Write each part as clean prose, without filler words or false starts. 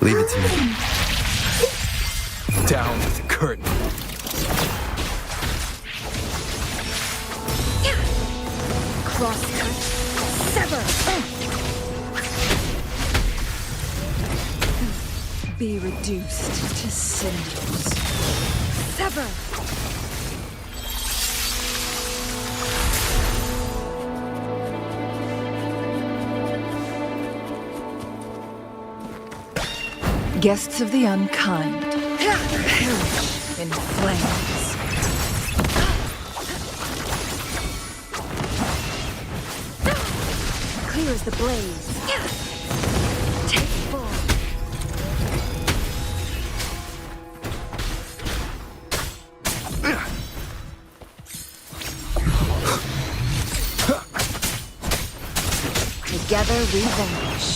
Leave it to me. Down with the curtain. Crosscut. Sever. Be reduced to cinders. Sever. Guests of the unkind, perish in flames. Clear as the blaze. Take full. Together we vanish.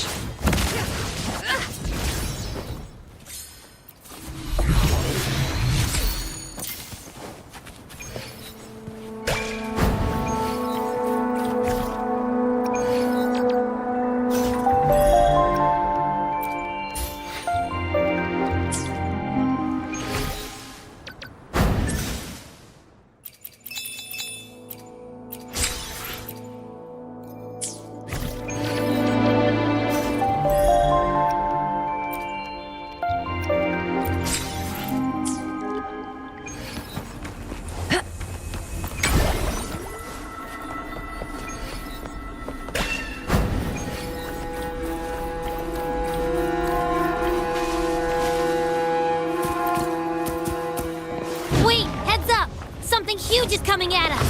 Huge is coming at us!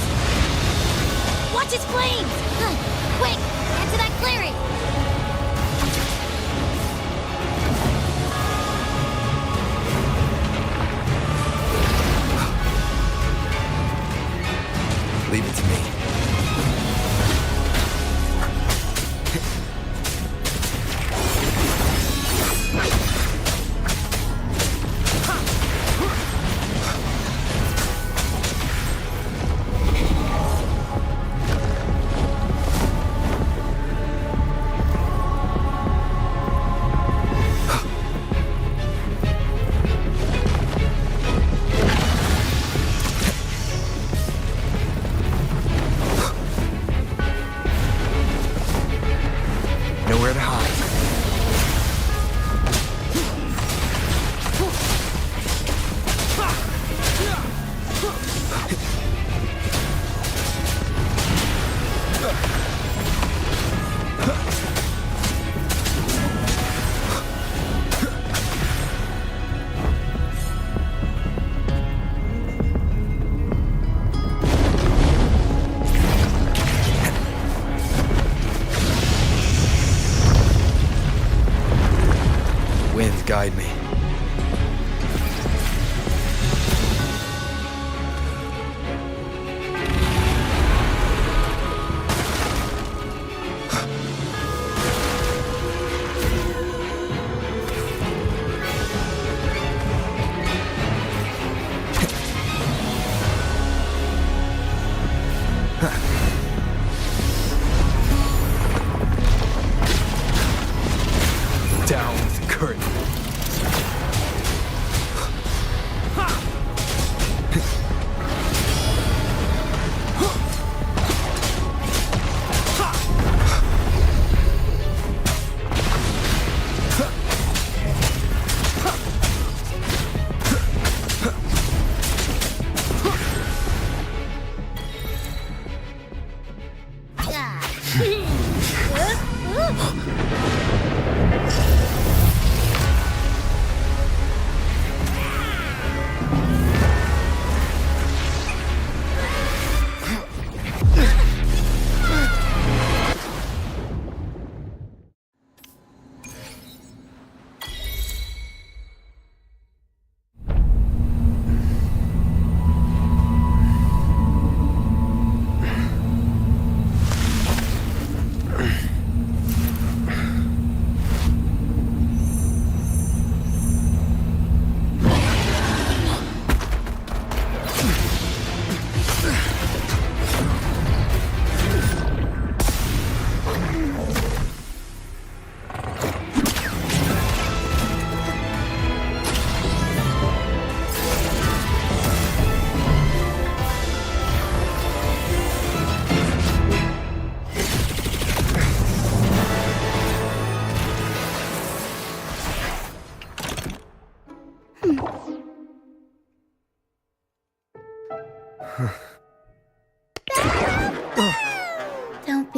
Watch its flames! Quick! Get to that clearing! Leave it to me.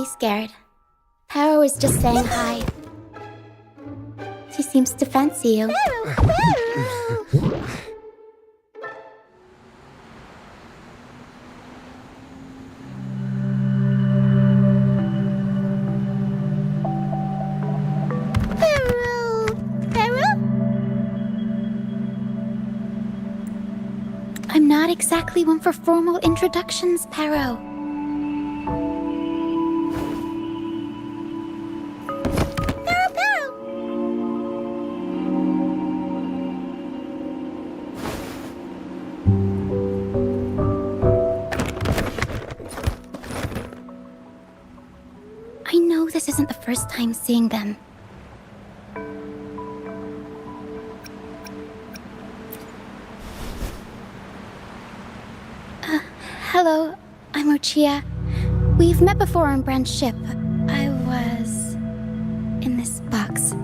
be scared. Paro is just saying hi. She seems to fancy you. I'm not exactly one for formal introductions, Paro. I know this isn't the first time seeing them. Hello, I'm Ochia. We've met before on Brand's ship. I was in this box.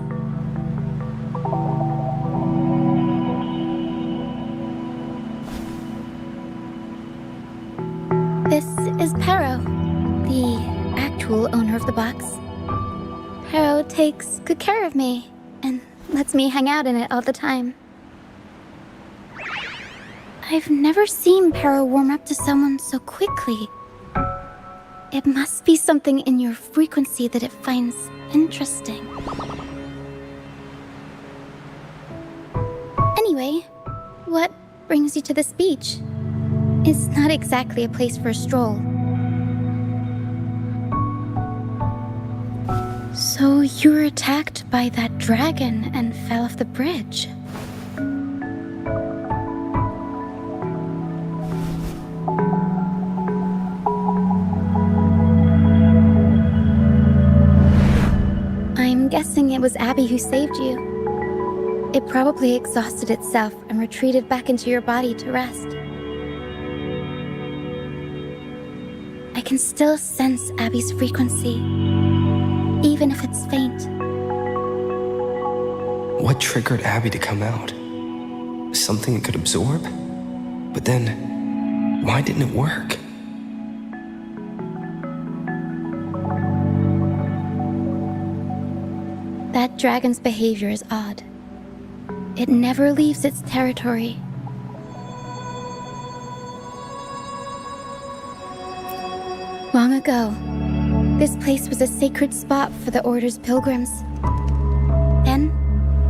This is Paro, the actual owner of the box. Paro takes good care of me and lets me hang out in it all the time. I've never seen Paro warm up to someone so quickly. It must be something in your frequency that it finds interesting. Anyway, what brings you to this beach? It's not exactly a place for a stroll. So you were attacked by that dragon and fell off the bridge. I'm guessing it was Abby who saved you. It probably exhausted itself and retreated back into your body to rest. I can still sense Abby's frequency, even if it's faint. What triggered Abby to come out? Something it could absorb? But then, why didn't it work? That dragon's behavior is odd. It never leaves its territory. Long ago, this place was a sacred spot for the Order's pilgrims. Then,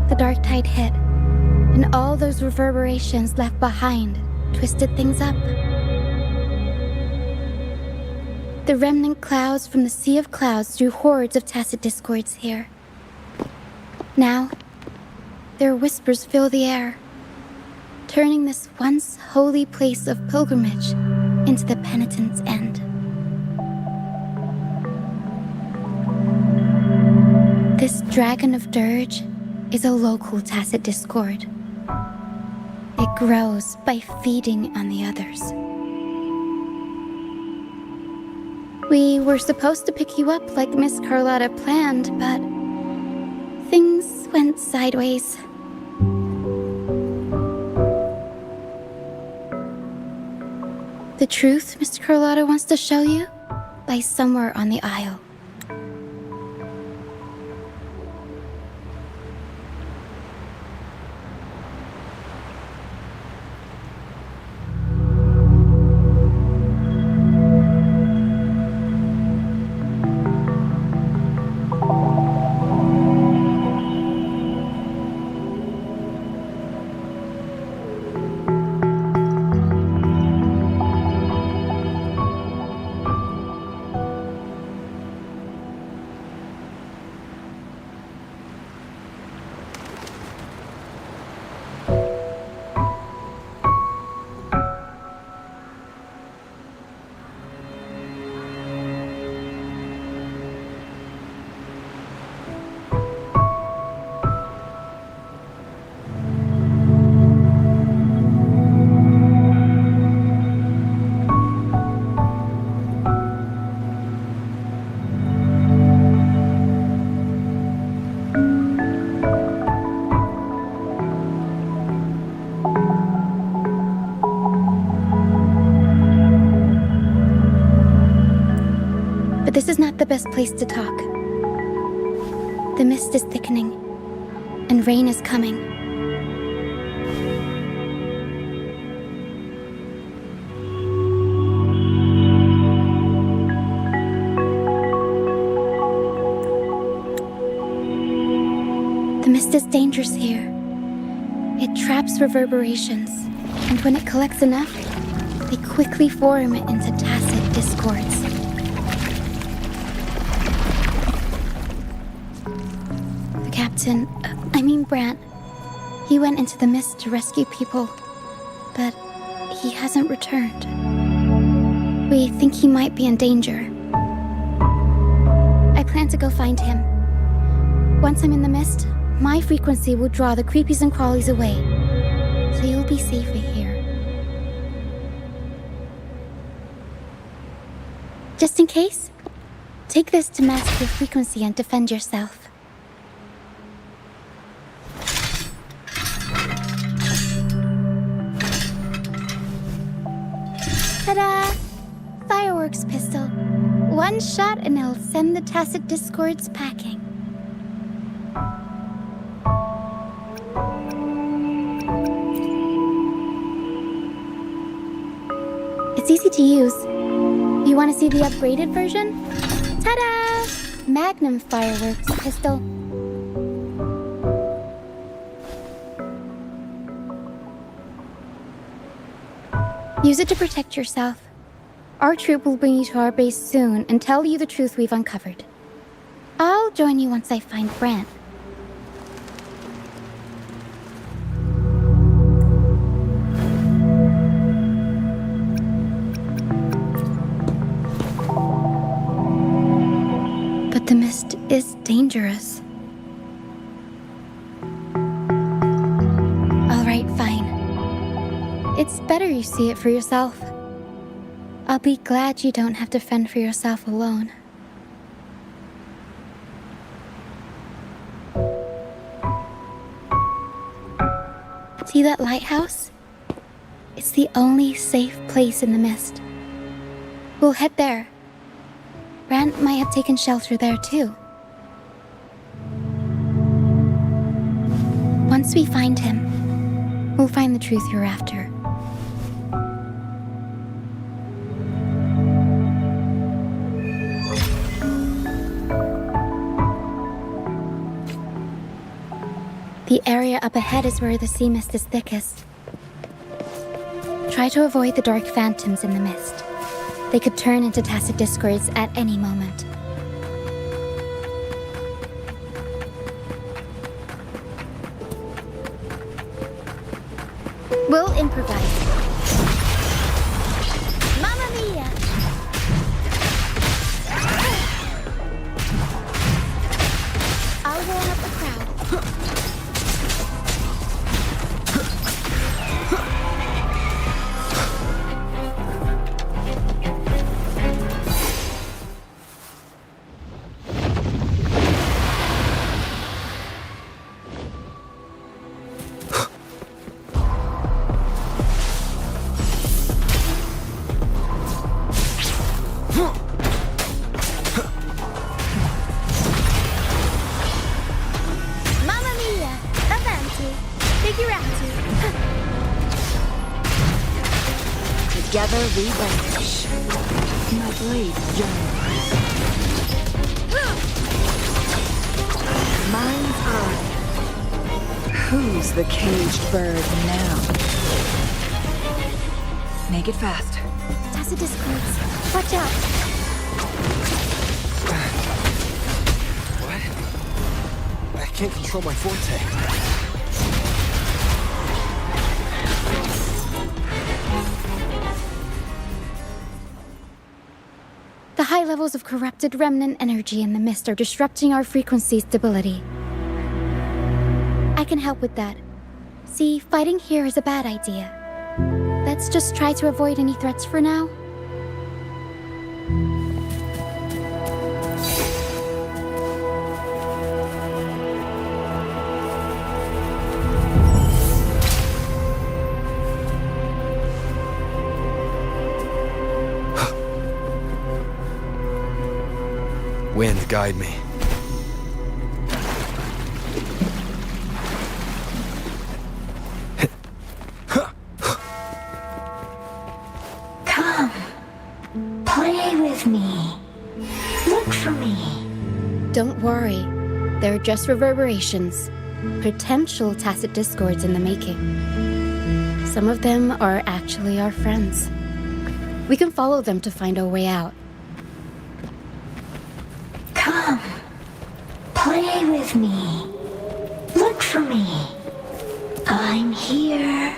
the dark tide hit, and all those reverberations left behind twisted things up. The remnant clouds from the Sea of Clouds drew hordes of tacit discords here. Now, their whispers fill the air, turning this once holy place of pilgrimage into the penitent's end. This Dragon of Dirge is a local tacit discord. It grows by feeding on the others. We were supposed to pick you up like Miss Carlotta planned, but things went sideways. The truth Mr. Carlotta wants to show you lies somewhere on the aisle. But this is not the best place to talk. The mist is thickening, and rain is coming. The mist is dangerous here. It traps reverberations, and when it collects enough, they quickly form into tacit discords. The captain, Brant, he went into the mist to rescue people, but he hasn't returned. We think he might be in danger. I plan to go find him. Once I'm in the mist, my frequency will draw the creepies and crawlies away, so you'll be safer here. Just in case, take this to mask your frequency and defend yourself. Ta-da! Fireworks pistol. One shot and it'll send the tacit discords packing. It's easy to use. You want to see the upgraded version? Ta-da! Magnum fireworks pistol. Use it to protect yourself. Our troop will bring you to our base soon and tell you the truth we've uncovered. I'll join you once I find Brant. But the mist is dangerous. All right, fine. It's better you see it for yourself. I'll be glad you don't have to fend for yourself alone. See that lighthouse? It's the only safe place in the mist. We'll head there. Brant might have taken shelter there too. Once we find him, we'll find the truth you're after. The area up ahead is where the sea mist is thickest. Try to avoid the dark phantoms in the mist. They could turn into tacit discords at any moment. We'll improvise. Mamma mia! I'll warm up the crowd. Together we vanquish. My blade yearns. Mind's eye. Who's the caged bird now? Make it fast. Tacit discords. Watch out. What? I can't control my forte. The high levels of corrupted remnant energy in the mist are disrupting our frequency stability. I can help with that. See, fighting here is a bad idea. Let's just try to avoid any threats for now. Wind, guide me. Come. Play with me. Look for me. Don't worry. They're just reverberations. Potential tacit discords in the making. Some of them are actually our friends. We can follow them to find our way out. Come. Play with me. Look for me. I'm here.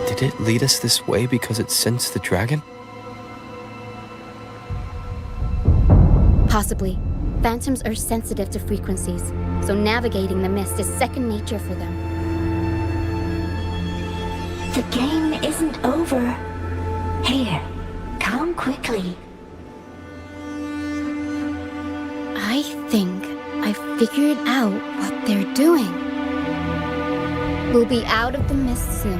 Did it lead us this way because it sensed the dragon? Possibly. Phantoms are sensitive to frequencies, so navigating the mist is second nature for them. The game isn't over. Here, come quickly. I think I figured out what they're doing. We'll be out of the mist soon.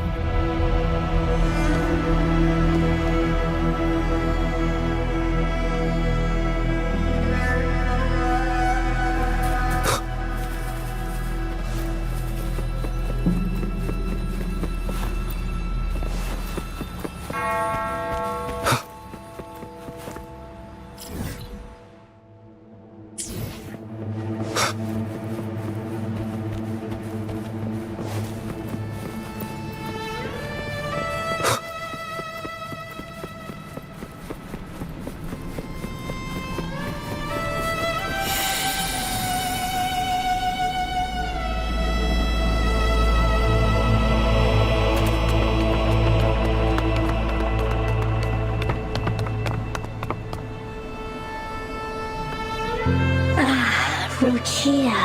Rochia,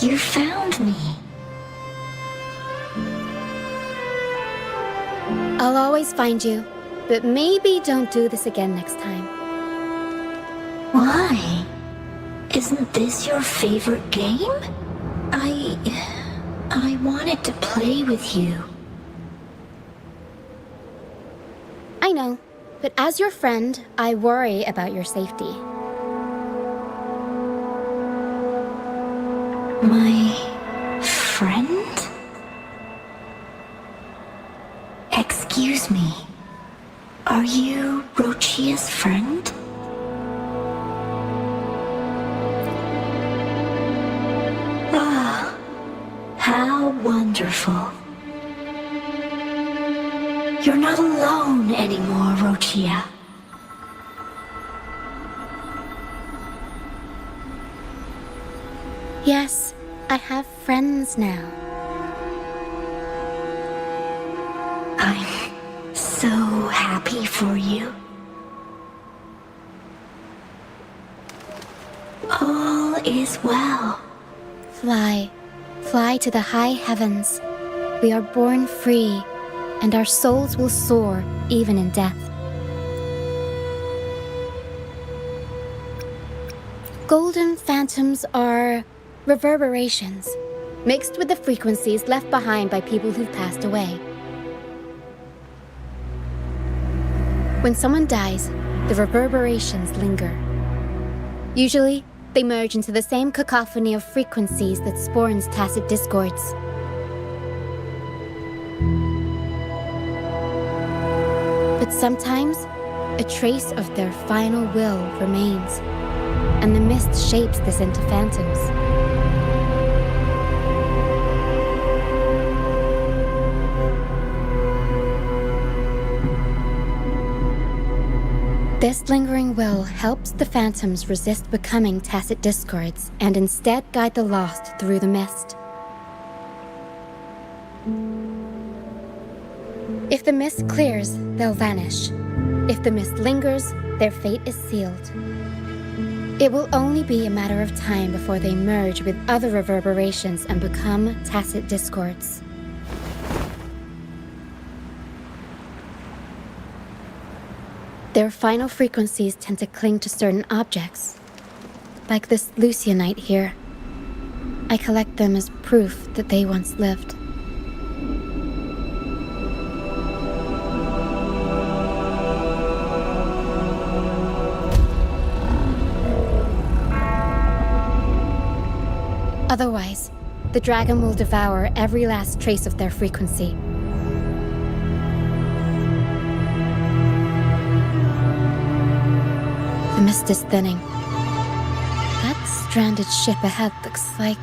you found me. I'll always find you, but maybe don't do this again next time. Why? Isn't this your favorite game? I wanted to play with you. I know, but as your friend, I worry about your safety. My friend? Excuse me. Are you Rochia's friend? Ah, how wonderful. You're not alone anymore, Rochia. Yes, I have friends now. I'm so happy for you. All is well. Fly, fly to the high heavens. We are born free, and our souls will soar even in death. Golden phantoms are reverberations, mixed with the frequencies left behind by people who've passed away. When someone dies, the reverberations linger. Usually, they merge into the same cacophony of frequencies that spawns tacit discords. But sometimes, a trace of their final will remains, and the mist shapes this into phantoms. This lingering will helps the phantoms resist becoming tacit discords and instead guide the lost through the mist. If the mist clears, they'll vanish. If the mist lingers, their fate is sealed. It will only be a matter of time before they merge with other reverberations and become tacit discords. Their final frequencies tend to cling to certain objects, like this Lucianite here. I collect them as proof that they once lived. Otherwise, the dragon will devour every last trace of their frequency. The mist is thinning. That stranded ship ahead looks like...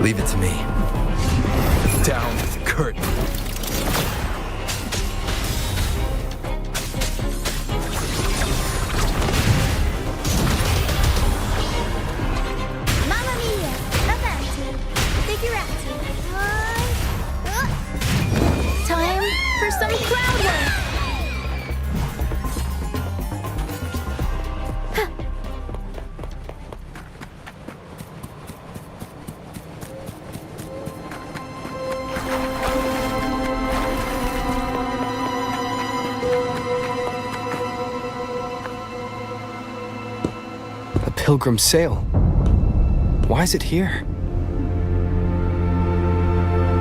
Leave it to me. Down with the curtain. Mamma mia! Avanti! Figurati! Time for some crowd work! A pilgrim sail. Why is it here?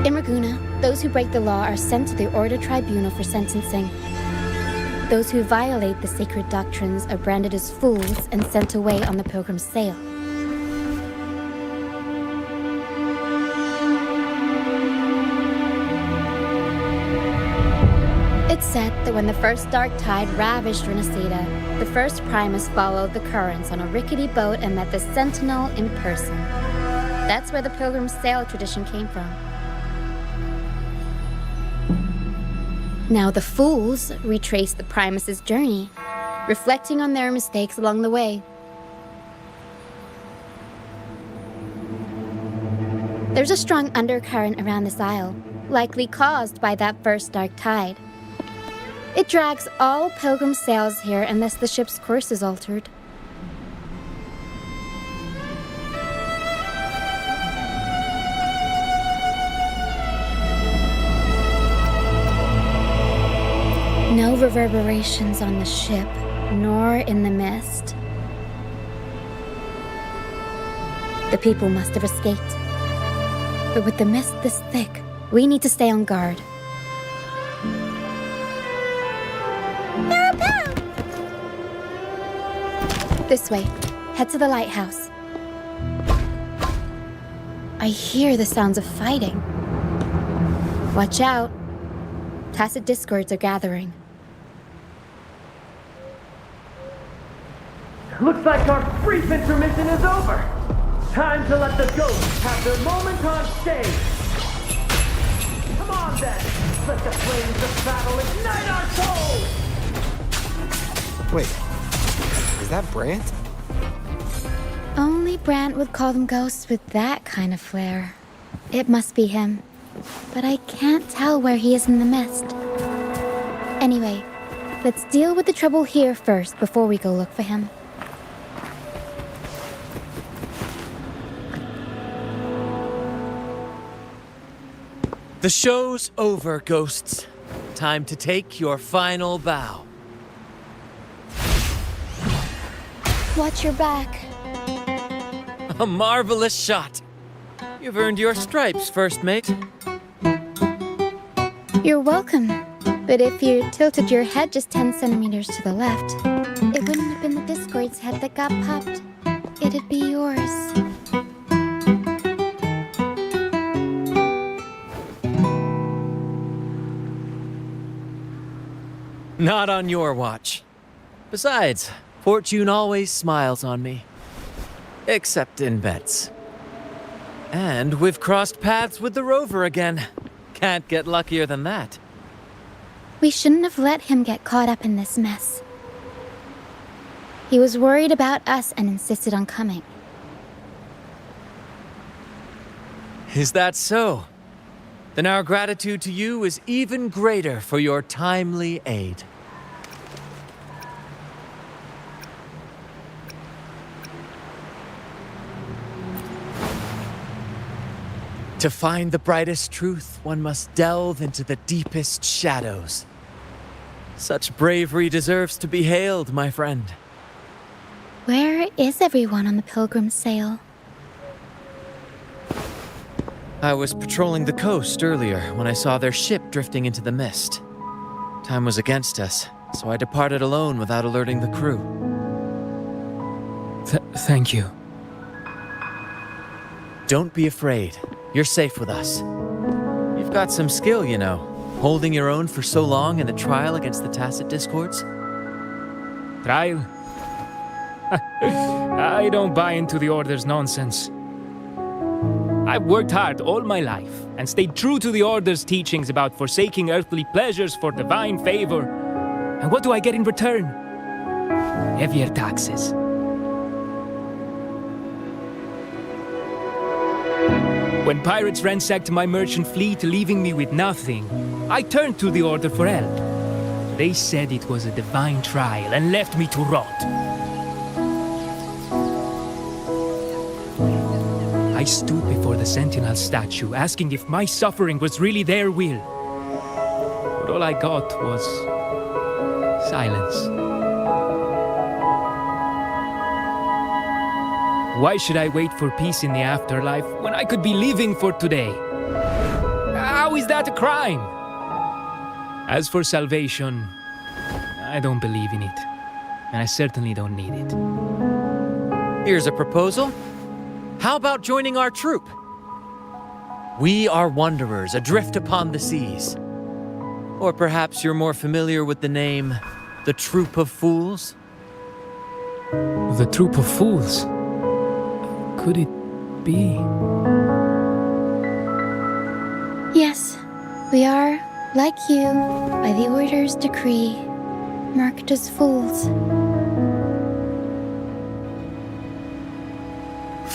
In Raguna, those who break the law are sent to the Order Tribunal for sentencing. Those who violate the sacred doctrines are branded as fools and sent away on the pilgrim's sail. It's said that when the first dark tide ravaged Renacida, the first Primus followed the currents on a rickety boat and met the Sentinel in person. That's where the pilgrim's sail tradition came from. Now the fools retrace the Primus's journey, reflecting on their mistakes along the way. There's a strong undercurrent around this isle, likely caused by that first dark tide. It drags all pilgrim sails here unless the ship's course is altered. No reverberations on the ship, nor in the mist. The people must have escaped. But with the mist this thick, we need to stay on guard. This way. Head to the lighthouse. I hear the sounds of fighting. Watch out. Tacit discords are gathering. Looks like our brief intermission is over. Time to let the ghosts have their moment on stage. Come on then. Let the flames of battle ignite our souls. Wait, is that Brant? Only Brant would call them ghosts with that kind of flair. It must be him. But I can't tell where he is in the mist. Anyway, let's deal with the trouble here first before we go look for him. The show's over, ghosts. Time to take your final bow. Watch your back. A marvelous shot. You've earned your stripes, first mate. You're welcome. But if you tilted your head just 10 centimeters to the left, it wouldn't have been the Discord's head that got popped. It'd be yours. Not on your watch. Besides, fortune always smiles on me. Except in bets. And we've crossed paths with the rover again. Can't get luckier than that. We shouldn't have let him get caught up in this mess. He was worried about us and insisted on coming. Is that so? Then our gratitude to you is even greater for your timely aid. To find the brightest truth, one must delve into the deepest shadows. Such bravery deserves to be hailed, my friend. Where is everyone on the Pilgrim sail? I was patrolling the coast earlier when I saw their ship drifting into the mist. Time was against us, so I departed alone without alerting the crew. Thank you. Don't be afraid. You're safe with us. You've got some skill, you know, holding your own for so long in the trial against the Tacit Discords. Trial? I don't buy into the Order's nonsense. I've worked hard all my life and stayed true to the Order's teachings about forsaking earthly pleasures for divine favor. And what do I get in return? Heavier taxes. When pirates ransacked my merchant fleet, leaving me with nothing, I turned to the Order for help. They said it was a divine trial and left me to rot. I stood before the Sentinel statue, asking if my suffering was really their will. But all I got was silence. Why should I wait for peace in the afterlife when I could be living for today? How is that a crime? As for salvation, I don't believe in it. And I certainly don't need it. Here's a proposal. How about joining our troop? We are wanderers adrift upon the seas. Or perhaps you're more familiar with the name, the Troop of Fools? The Troop of Fools? Could it be? Yes, we are, like you, by the Order's decree, marked as fools.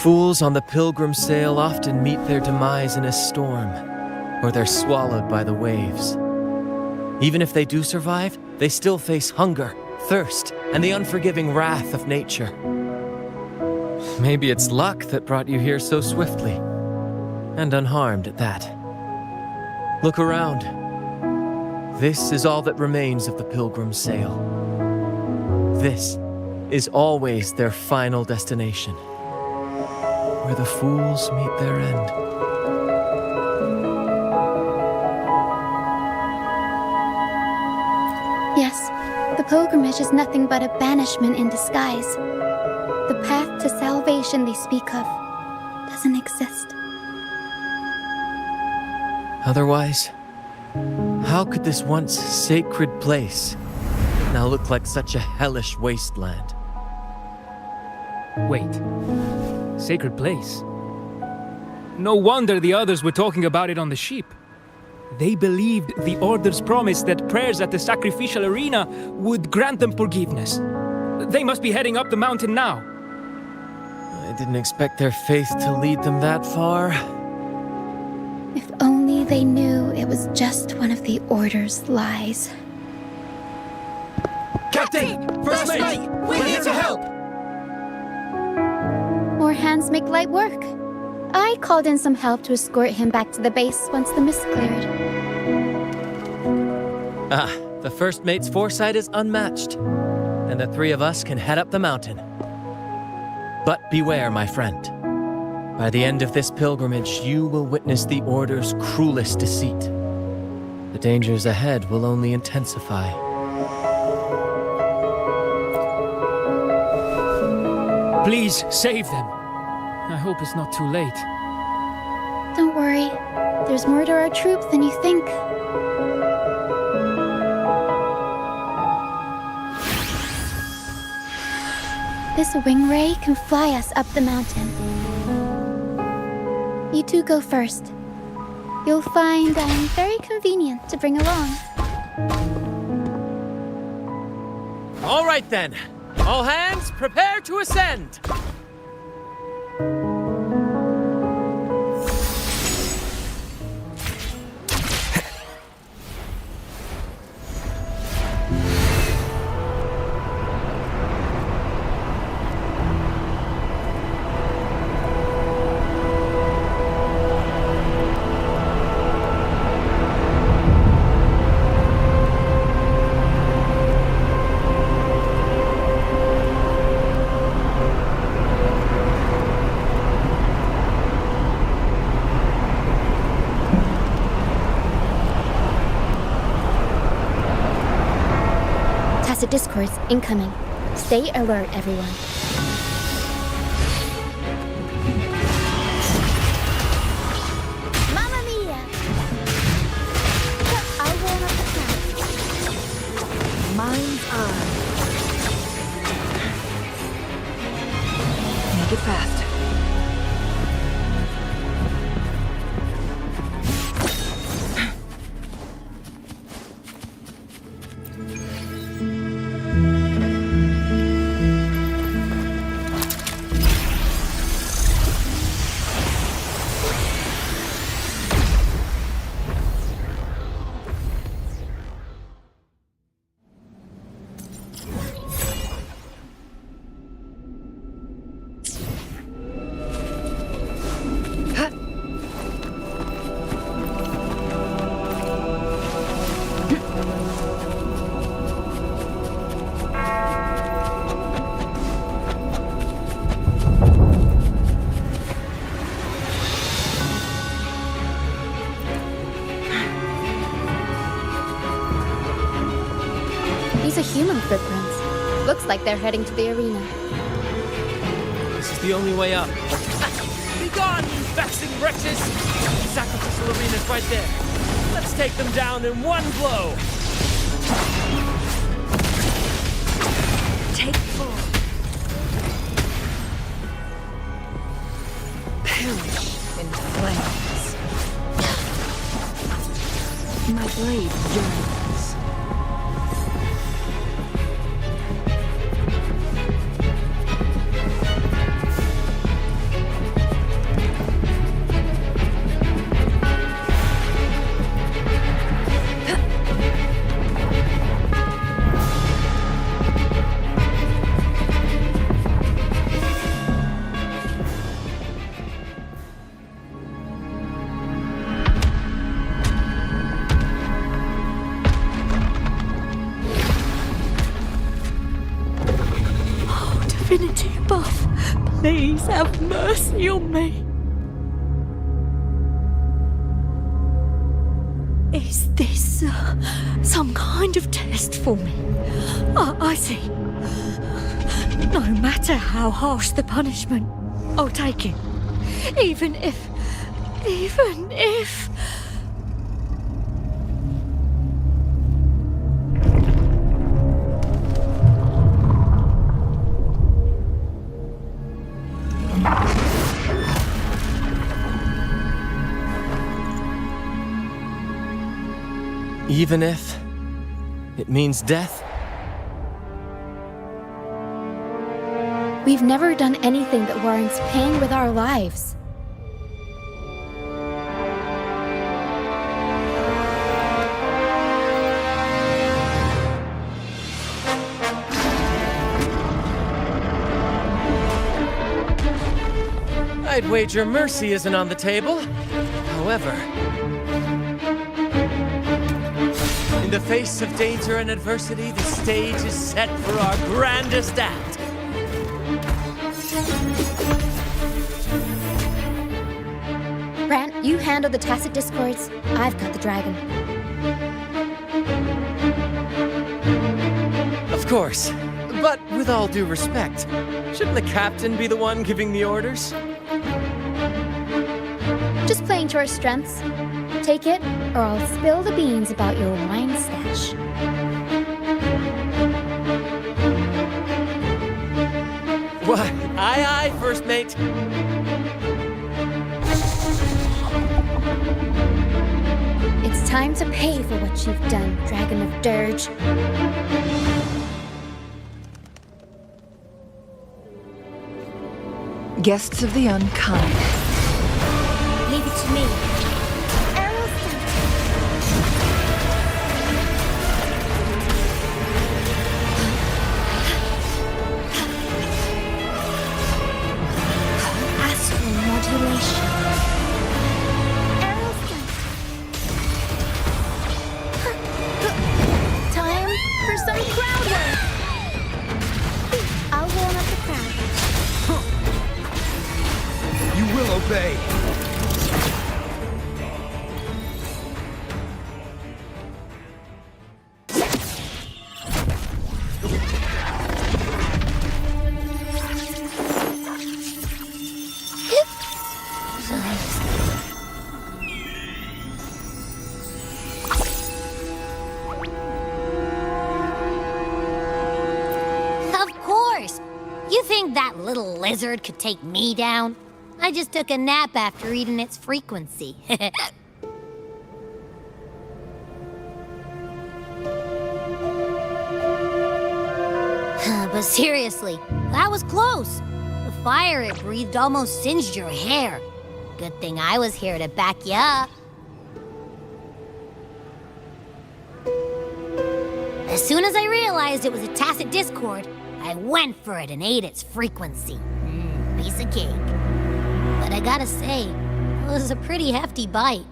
Fools on the Pilgrim sail often meet their demise in a storm, or they're swallowed by the waves. Even if they do survive, they still face hunger, thirst, and the unforgiving wrath of nature. Maybe it's luck that brought you here so swiftly, and unharmed at that. Look around. This is all that remains of the Pilgrim sail. This is always their final destination, where the fools meet their end. Yes, the pilgrimage is nothing but a banishment in disguise. The path to salvation they speak of doesn't exist. Otherwise, how could this once sacred place now look like such a hellish wasteland? Wait. Sacred place? No wonder the others were talking about it on the ship. They believed the Order's promise that prayers at the sacrificial arena would grant them forgiveness. They must be heading up the mountain now. I didn't expect their faith to lead them that far. If only they knew it was just one of the Order's lies. Captain! First mate! We're here to help! More hands make light work. I called in some help to escort him back to the base once the mist cleared. The first mate's foresight is unmatched, and the three of us can head up the mountain. But beware, my friend. By the end of this pilgrimage, you will witness the Order's cruelest deceit. The dangers ahead will only intensify. Please, save them. I hope it's not too late. Don't worry. There's more to our troop than you think. this wing ray can fly us up the mountain. You two go first. You'll find I'm very convenient to bring along. All right then. All hands, prepare to ascend! Discords incoming. Stay alert, everyone. Mamma mia! I'll warm up the crowd. Mind's eye. Make it fast. These are human footprints. Looks like they're heading to the arena. This is the only way up. Be gone, you vexing wretches! Sacrificial arena's right there. Let's take them down in one blow! Take 4. Perish in flames. My blade yearns. Divinity above, please have mercy on me. Is this some kind of test for me? I see. No matter how harsh the punishment, I'll take it. Even if... Even if it means death? We've never done anything that warrants paying with our lives. I'd wager mercy isn't on the table. However, in the face of danger and adversity, the stage is set for our grandest act. Brant, you handle the tacit discords. I've got the dragon. Of course. But with all due respect, shouldn't the captain be the one giving the orders? Just playing to our strengths. Take it, or I'll spill the beans about your wine stash. Aye, aye, first mate. It's time to pay for what you've done, Dragon of Dirge. Guests of the unkind. Leave it to me. Astral modulation. Time for some crowd work. I'll warm up the crowd. You will obey. Of course! You think that little lizard could take me down? I just took a nap after eating its frequency. But seriously, that was close. The fire it breathed almost singed your hair. Good thing I was here to back you up. As soon as I realized it was a tacit discord, I went for it and ate its frequency. Piece of cake. But I gotta say, it was a pretty hefty bite.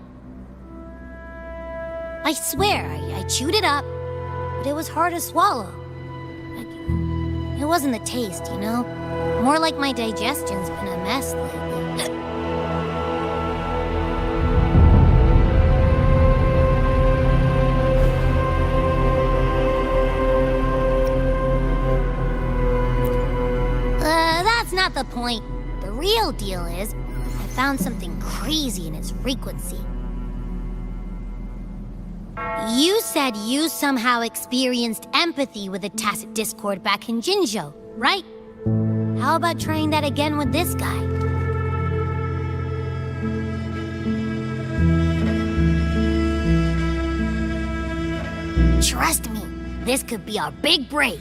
I swear, I chewed it up, but it was hard to swallow. It wasn't the taste, you know? More like my digestion's been a mess lately. That's not the point. The real deal is, I found something crazy in its frequency. You said you somehow experienced empathy with the tacit discord back in Jinzhou, right? How about trying that again with this guy? Trust me, this could be our big break.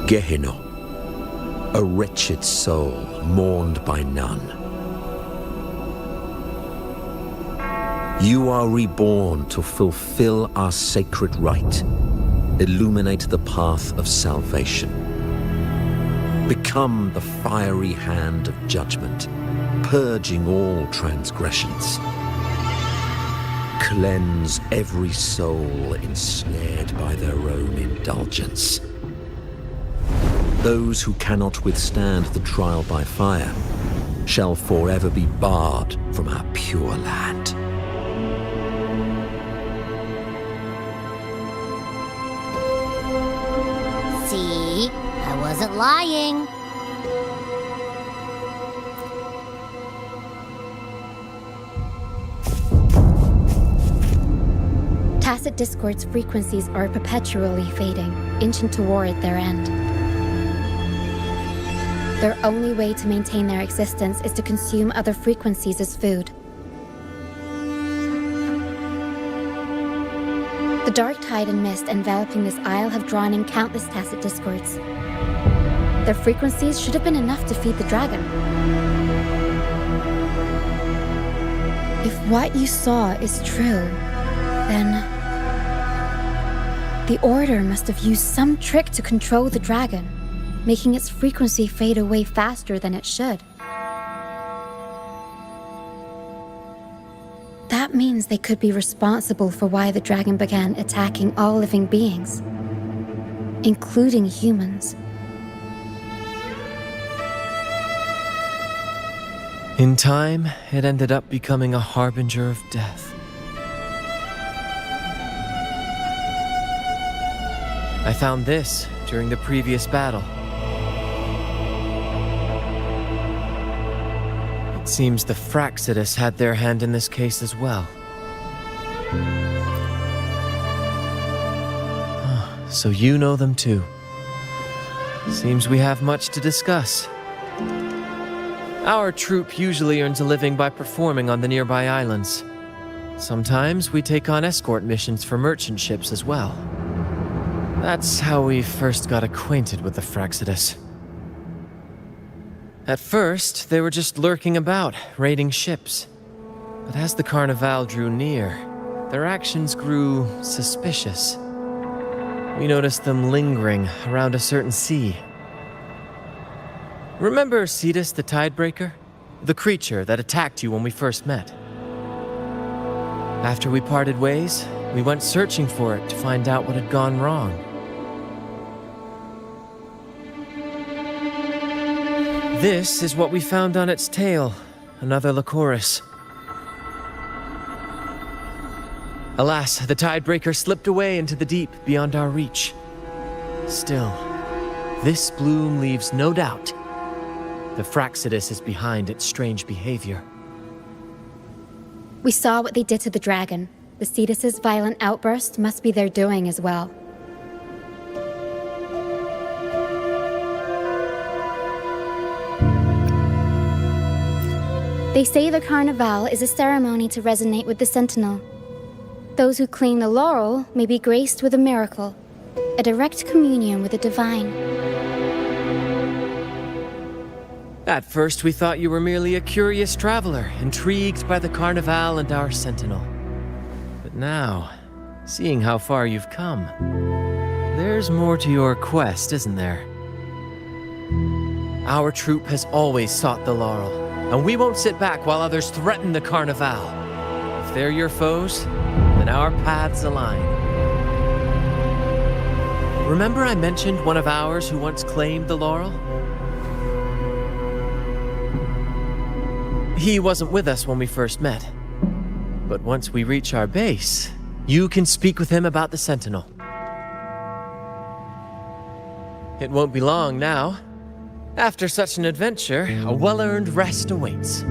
Gehenna, a wretched soul mourned by none. You are reborn to fulfill our sacred rite, illuminate the path of salvation. Become the fiery hand of judgment, purging all transgressions. Cleanse every soul ensnared by their own indulgence. Those who cannot withstand the trial by fire shall forever be barred from our pure land. See? I wasn't lying. Tacit discord's frequencies are perpetually fading, inching toward their end. Their only way to maintain their existence is to consume other frequencies as food. The dark tide and mist enveloping this isle have drawn in countless tacit discords. Their frequencies should have been enough to feed the dragon. If what you saw is true, then the Order must have used some trick to control the dragon, making its frequency fade away faster than it should. That means they could be responsible for why the dragon began attacking all living beings, including humans. In time, it ended up becoming a harbinger of death. I found this during the previous battle. seems the Fraxidus had their hand in this case as well. So you know them too. Seems we have much to discuss. Our troupe usually earns a living by performing on the nearby islands. Sometimes we take on escort missions for merchant ships as well. That's how we first got acquainted with the Fraxidus. At first, they were just lurking about, raiding ships. But as the Carnival drew near, their actions grew suspicious. We noticed them lingering around a certain sea. Remember Cetus the Tidebreaker? The creature that attacked you when we first met? After we parted ways, we went searching for it to find out what had gone wrong. This is what we found on its tail, another Lycoris. Alas, the Tidebreaker slipped away into the deep beyond our reach. Still, this bloom leaves no doubt. The Fraxidus is behind its strange behavior. We saw what they did to the dragon. The Cetus's violent outburst must be their doing as well. They say the Carnival is a ceremony to resonate with the Sentinel. Those who claim the laurel may be graced with a miracle, a direct communion with the divine. At first, we thought you were merely a curious traveler, intrigued by the Carnival and our Sentinel. But now, seeing how far you've come, there's more to your quest, isn't there? Our troupe has always sought the laurel, and we won't sit back while others threaten the Carnival. If they're your foes, then our paths align. Remember I mentioned one of ours who once claimed the laurel? He wasn't with us when we first met. But once we reach our base, you can speak with him about the Sentinel. It won't be long now. After such an adventure, a well-earned rest awaits.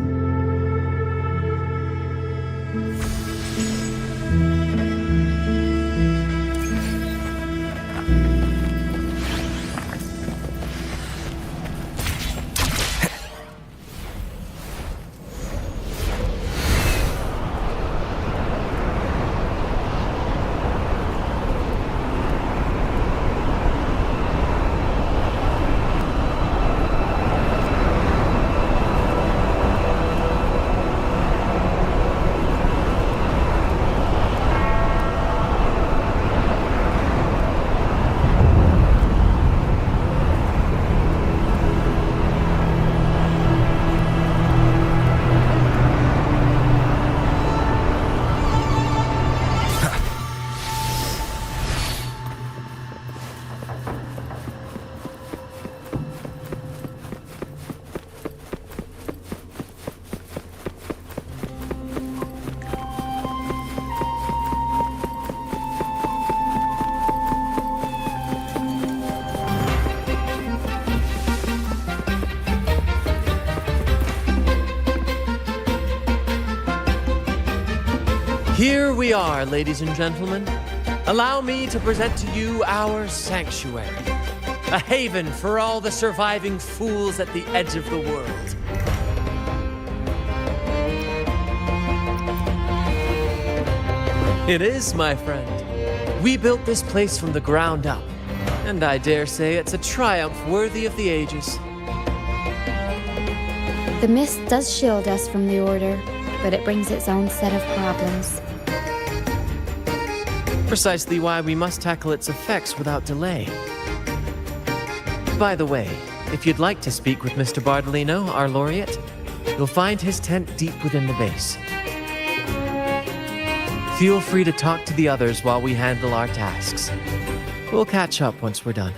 Here we are, ladies and gentlemen. Allow me to present to you our sanctuary. A haven for all the surviving fools at the edge of the world. It is, my friend. We built this place from the ground up, and I dare say it's a triumph worthy of the ages. The mist does shield us from the Order, but it brings its own set of problems. Precisely why we must tackle its effects without delay. By the way, if you'd like to speak with Mr. Bardolino, our laureate, you'll find his tent deep within the base. Feel free to talk to the others while we handle our tasks. We'll catch up once we're done.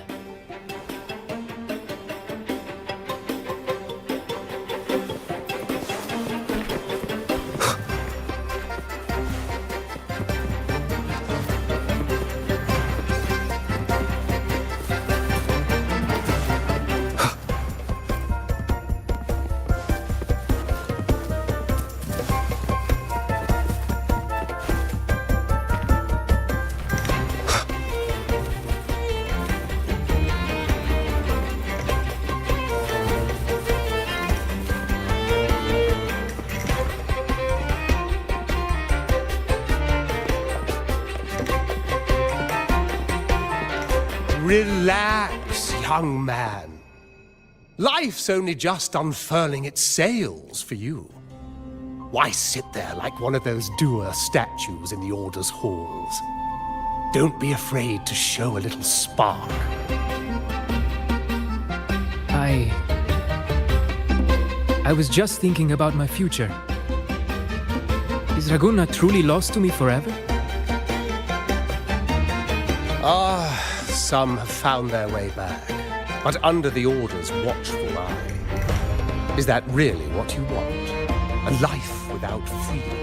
Relax, young man. Life's only just unfurling its sails for you. Why sit there like one of those dour statues in the Order's halls? Don't be afraid to show a little spark. I was just thinking about my future. Is Raguna truly lost to me forever? Some have found their way back, but under the Order's watchful eye. Is that really what you want? A life without freedom?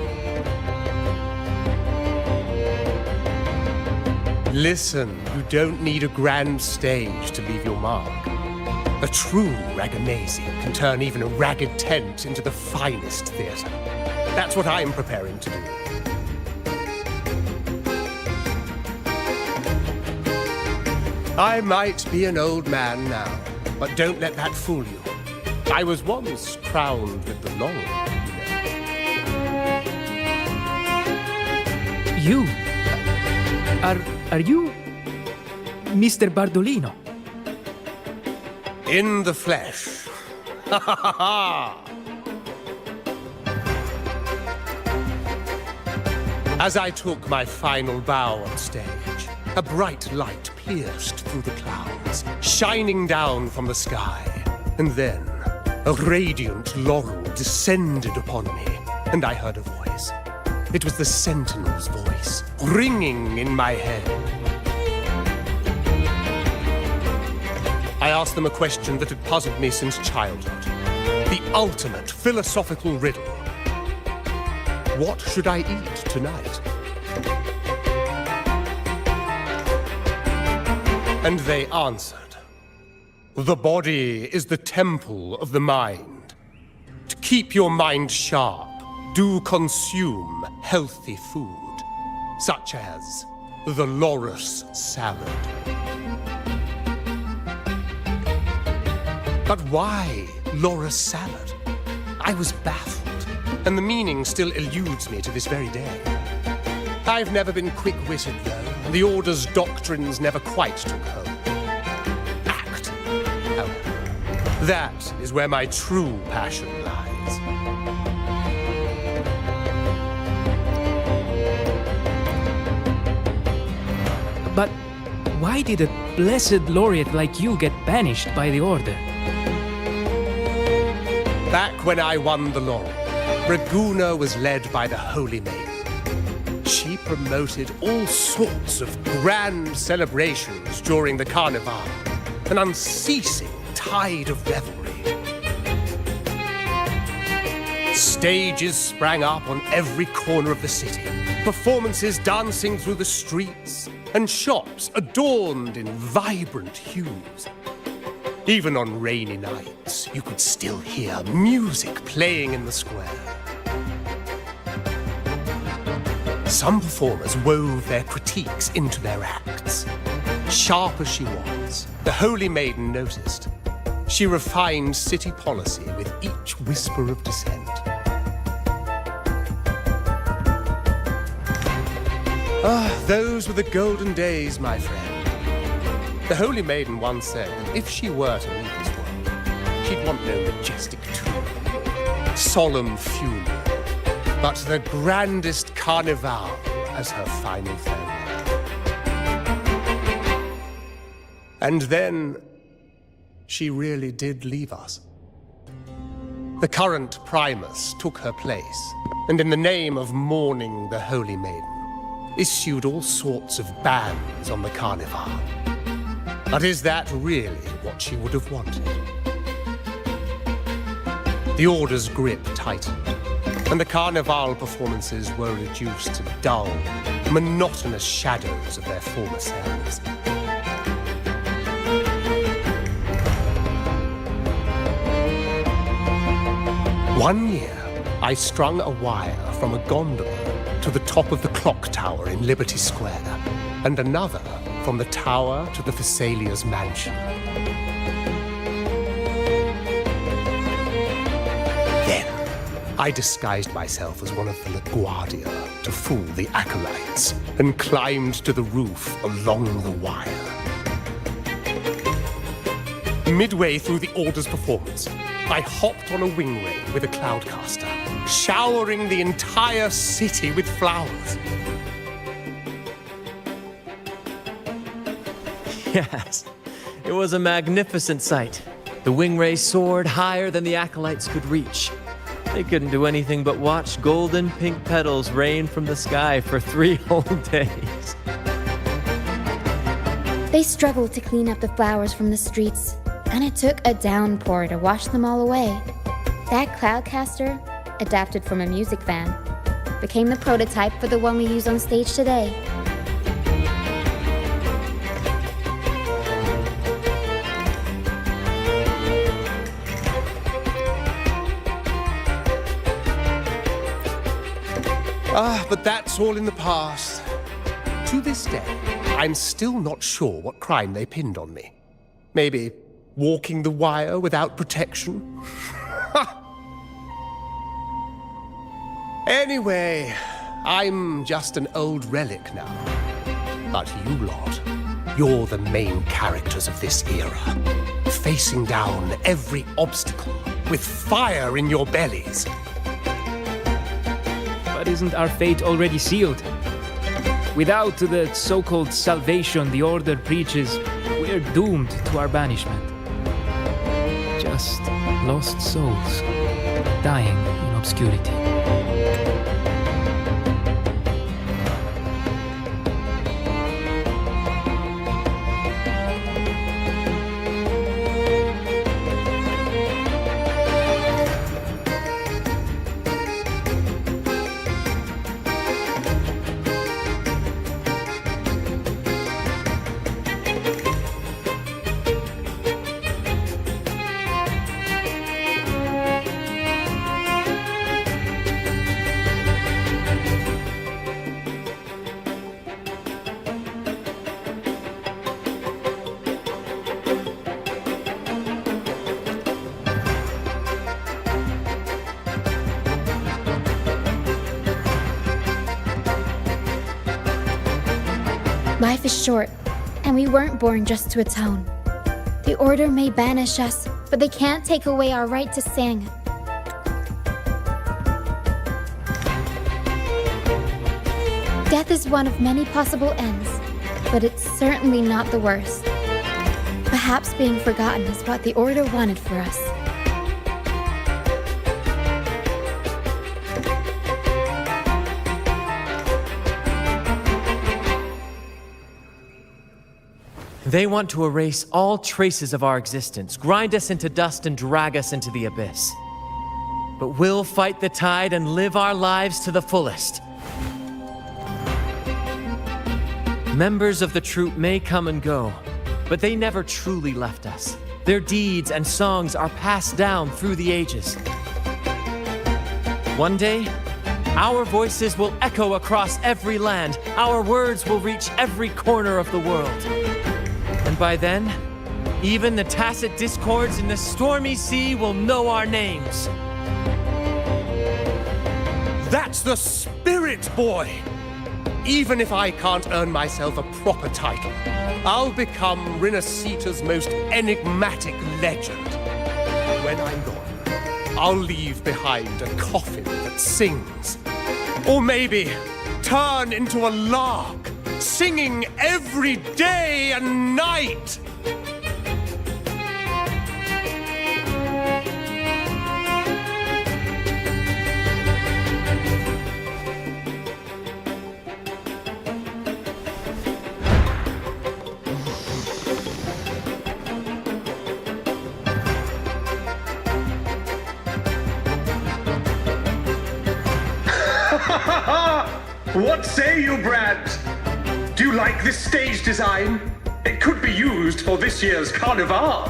Listen, you don't need a grand stage to leave your mark. A true Ragamuzi can turn even a ragged tent into the finest theater. That's what I'm preparing to do. I might be an old man now, but don't let that fool you. I was once crowned with the laurel, You? Are you Mr. Bardolino? In the flesh. Ha ha ha ha! As I took my final bow on stage, a bright light pierced through the clouds, shining down from the sky. And then, a radiant laurel descended upon me, and I heard a voice. It was the Sentinel's voice, ringing in my head. I asked them a question that had puzzled me since childhood. The ultimate philosophical riddle. What should I eat tonight? And they answered. The body is the temple of the mind. To keep your mind sharp, do consume healthy food, such as the Loris salad. But why Loris salad? I was baffled, and the meaning still eludes me to this very day. I've never been quick-witted, though, and the Order's doctrines never quite took hold. Act, however, that is where my true passion lies. But why did a blessed laureate like you get banished by the Order? Back when I won the laurel, Raguna was led by the Holy Maiden. She promoted all sorts of grand celebrations during the Carnival, an unceasing tide of revelry. Stages sprang up on every corner of the city, performances dancing through the streets, and shops adorned in vibrant hues. Even on rainy nights, you could still hear music playing in the square. Some performers wove their critiques into their acts. Sharp as she was, the Holy Maiden noticed. She refined city policy with each whisper of dissent. Those were the golden days, my friend. The Holy Maiden once said that if she were to leave this world, she'd want no majestic tomb, solemn funeral, but the grandest carnival as her final farewell. And then, she really did leave us. The current Primus took her place, and in the name of mourning the Holy Maiden, issued all sorts of bans on the carnival. But is that really what she would have wanted? The Order's grip tightened, and the Carnival performances were reduced to dull, monotonous shadows of their former selves. One year, I strung a wire from a gondola to the top of the clock tower in Liberty Square, and another from the tower to the Thessalia's mansion. Then, I disguised myself as one of the LaGuardia to fool the acolytes, and climbed to the roof along the wire. Midway through the Order's performance, I hopped on a wing ray with a cloudcaster, showering the entire city with flowers. Yes, it was a magnificent sight. The wing ray soared higher than the acolytes could reach. They couldn't do anything but watch golden pink petals rain from the sky for 3 whole days. They struggled to clean up the flowers from the streets, and it took a downpour to wash them all away. That cloudcaster, adapted from a music van, became the prototype for the one we use on stage today. But that's all in the past. To this day, I'm still not sure what crime they pinned on me. Maybe walking the wire without protection? Anyway, I'm just an old relic now. But you lot, you're the main characters of this era. Facing down every obstacle with fire in your bellies. But isn't our fate already sealed? Without the so-called salvation the Order preaches, we're doomed to our banishment. Just lost souls, dying in obscurity. Life is short, and we weren't born just to atone. The Order may banish us, but they can't take away our right to sing. Death is one of many possible ends, but it's certainly not the worst. Perhaps being forgotten is what the Order wanted for us. They want to erase all traces of our existence, grind us into dust and drag us into the abyss. But we'll fight the tide and live our lives to the fullest. Members of the troupe may come and go, but they never truly left us. Their deeds and songs are passed down through the ages. One day, our voices will echo across every land. Our words will reach every corner of the world. And by then, even the tacit discords in the stormy sea will know our names. That's the spirit, boy! Even if I can't earn myself a proper title, I'll become Rinasita's most enigmatic legend. When I'm gone, I'll leave behind a coffin that sings. Or maybe turn into a lark, singing every day and night. What say you, Brad? Do you like this stage design? It could be used for this year's carnival.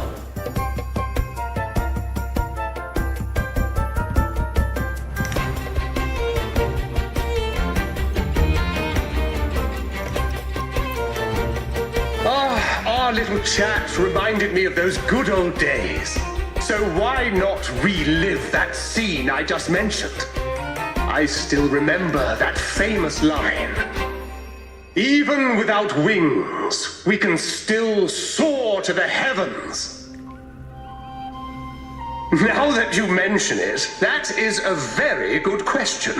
Our little chat reminded me of those good old days. So why not relive that scene I just mentioned? I still remember that famous line. Even without wings, we can still soar to the heavens. Now that you mention it, that is a very good question.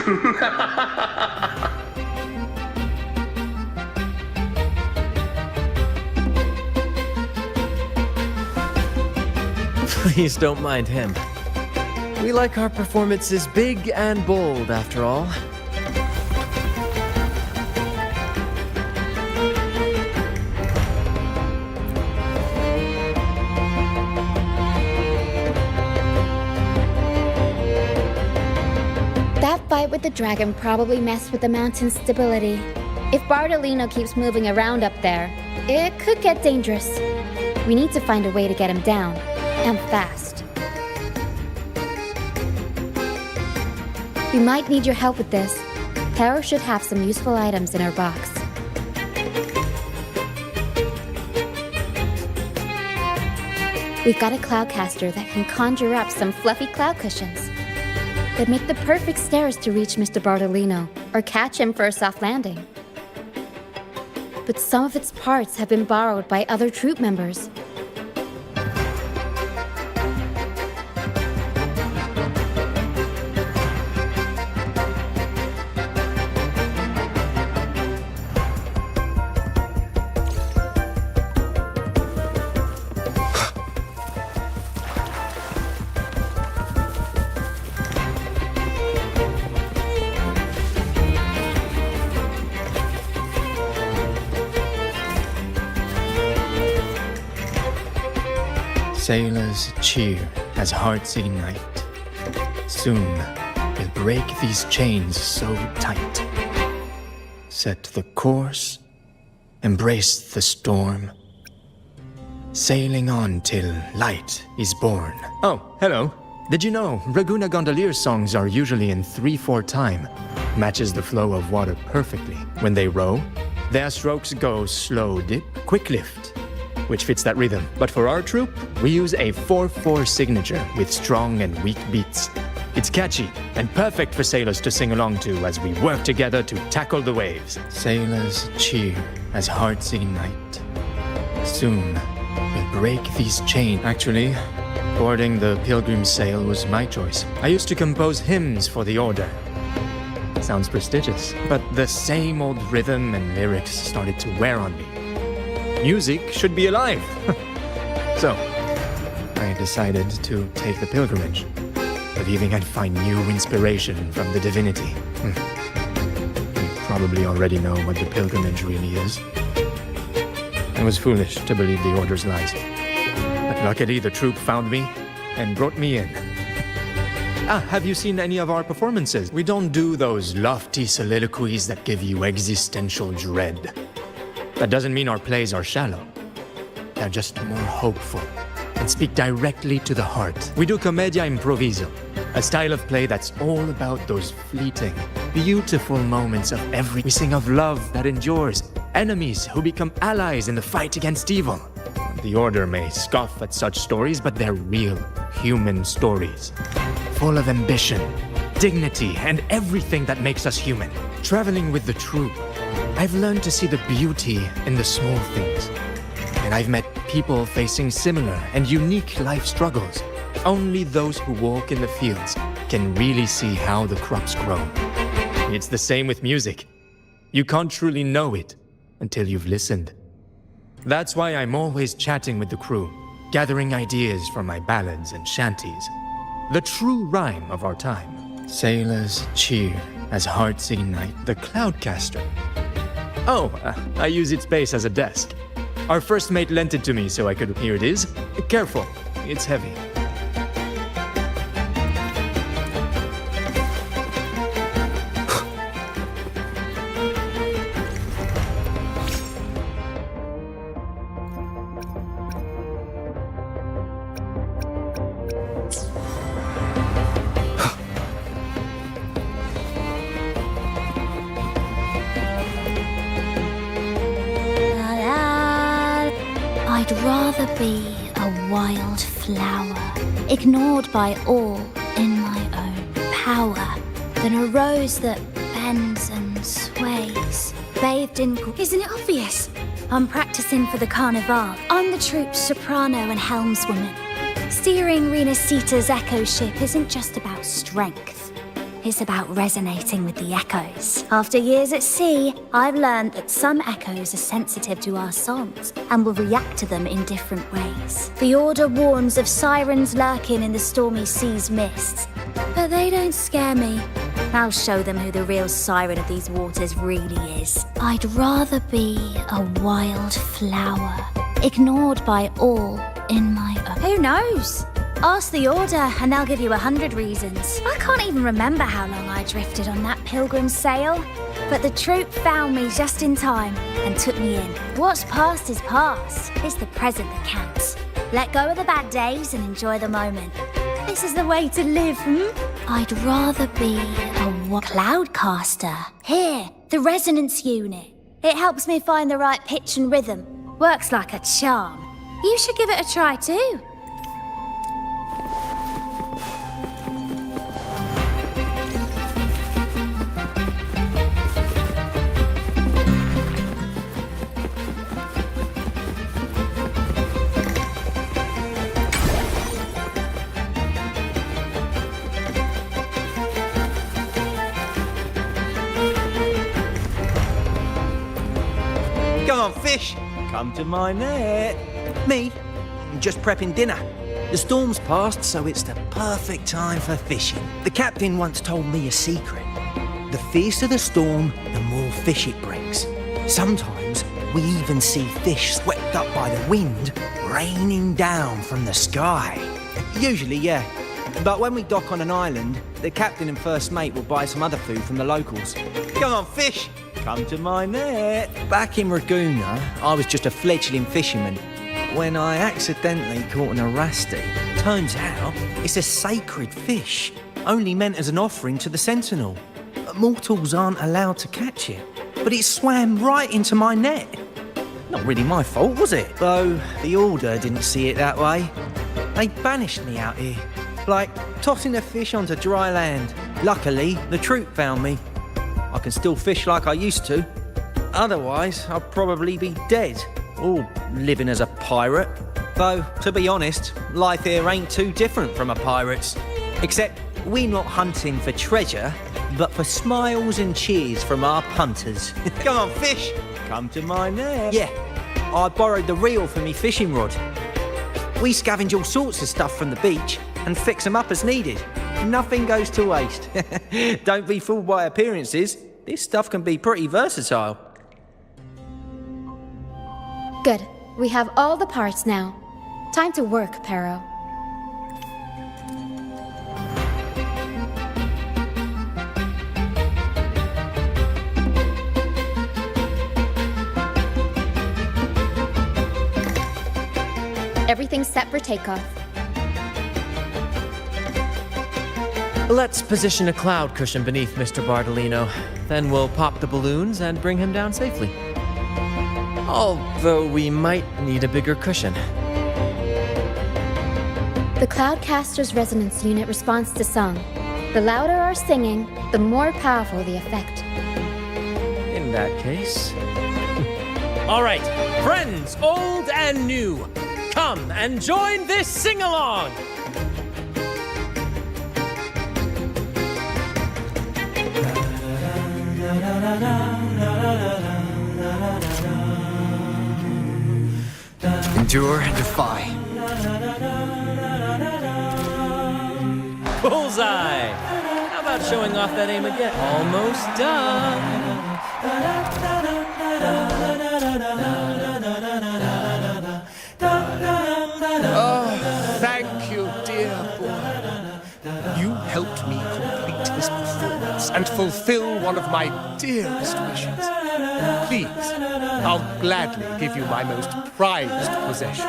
Please don't mind him. We like our performances big and bold, after all. That fight with the dragon probably messed with the mountain's stability. If Bartolino keeps moving around up there, it could get dangerous. We need to find a way to get him down, and fast. We might need your help with this. Taro should have some useful items in her box. We've got a cloudcaster that can conjure up some fluffy cloud cushions. They'd make the perfect stairs to reach Mr. Bartolino, or catch him for a soft landing. But some of its parts have been borrowed by other troop members. Sailors cheer as hearts ignite. Soon we'll break these chains so tight. Set the course, embrace the storm. Sailing on till light is born. Oh, hello. Did you know Raguna Gondolier songs are usually in 3/4 time? Matches the flow of water perfectly. When they row, their strokes go slow dip, quick lift, which fits that rhythm. But for our troop, we use a 4/4 signature with strong and weak beats. It's catchy and perfect for sailors to sing along to as we work together to tackle the waves. Sailors cheer as hearts ignite. Soon, we'll break these chains. Actually, boarding the Pilgrim sail was my choice. I used to compose hymns for the order. Sounds prestigious, but the same old rhythm and lyrics started to wear on me. Music should be alive. So, I decided to take the pilgrimage, believing I'd find new inspiration from the divinity. You probably already know what the pilgrimage really is. I was foolish to believe the Order's lies. But luckily, the troop found me and brought me in. Have you seen any of our performances? We don't do those lofty soliloquies that give you existential dread. That doesn't mean our plays are shallow. They're just more hopeful and speak directly to the heart. We do commedia improviso, a style of play that's all about those fleeting, beautiful moments of every... We sing of love that endures, enemies who become allies in the fight against evil. The Order may scoff at such stories, but they're real, human stories. Full of ambition, dignity, and everything that makes us human. Traveling with the troop, I've learned to see the beauty in the small things. And I've met people facing similar and unique life struggles. Only those who walk in the fields can really see how the crops grow. It's the same with music. You can't truly know it until you've listened. That's why I'm always chatting with the crew, gathering ideas from my ballads and shanties. The true rhyme of our time. Sailors cheer as hearts ignite. The Cloudcaster. Oh, I use its base as a desk. Our first mate lent it to me so I could... Here it is. Careful, it's heavy. I'd rather be a wild flower, ignored by all in my own power, than a rose that bends and sways, bathed in... Isn't it obvious? I'm practicing for the carnival. I'm the troop's soprano and helmswoman. Steering Renacita's echo ship isn't just about strength. It's about resonating with the echoes. After years at sea, I've learned that some echoes are sensitive to our songs and will react to them in different ways. The Order warns of sirens lurking in the stormy sea's mists, but they don't scare me. I'll show them who the real siren of these waters really is. I'd rather be a wild flower, ignored by all in my own. Who knows? Ask the Order and they'll give you 100 reasons. I can't even remember how long I drifted on that pilgrim sail, but the troop found me just in time and took me in. What's past is past. It's the present that counts. Let go of the bad days and enjoy the moment. This is the way to live, I'd rather be a cloudcaster. Here, the resonance unit. It helps me find the right pitch and rhythm. Works like a charm. You should give it a try too. Come on, fish. Come to my net. Me? I'm just prepping dinner. The storm's passed, so it's the perfect time for fishing. The captain once told me a secret. The fiercer the storm, the more fish it brings. Sometimes we even see fish swept up by the wind, raining down from the sky. Usually, yeah. But when we dock on an island, the captain and first mate will buy some other food from the locals. Come on, fish. Come to my net. Back in Raguna, I was just a fledgling fisherman when I accidentally caught an arasti. Turns out it's a sacred fish, only meant as an offering to the Sentinel. Mortals aren't allowed to catch it, but it swam right into my net. Not really my fault, was it? Though the Order didn't see it that way. They banished me out here, like tossing a fish onto dry land. Luckily, the troop found me. I can still fish like I used to. Otherwise, I'd probably be dead, or living as a pirate. Though, to be honest, life here ain't too different from a pirate's. Except we're not hunting for treasure, but for smiles and cheers from our punters. Come on, fish! Come to my net. Yeah, I borrowed the reel for me fishing rod. We scavenge all sorts of stuff from the beach and fix them up as needed. Nothing goes to waste. Don't be fooled by appearances. This stuff can be pretty versatile. Good. We have all the parts now. Time to work, Pero. Everything's set for takeoff. Let's position a cloud cushion beneath Mr. Bardolino. Then we'll pop the balloons and bring him down safely. Although we might need a bigger cushion. The Cloudcaster's resonance unit responds to song. The louder our singing, the more powerful the effect. In that case... All right, friends, old and new, come and join this sing-along! Endure and defy. Bullseye! How about showing off that aim again? Almost done! Oh, thank you, dear boy. You helped me complete this performance and fulfill one of my dearest wishes. Please, I'll gladly give you my most prized possession.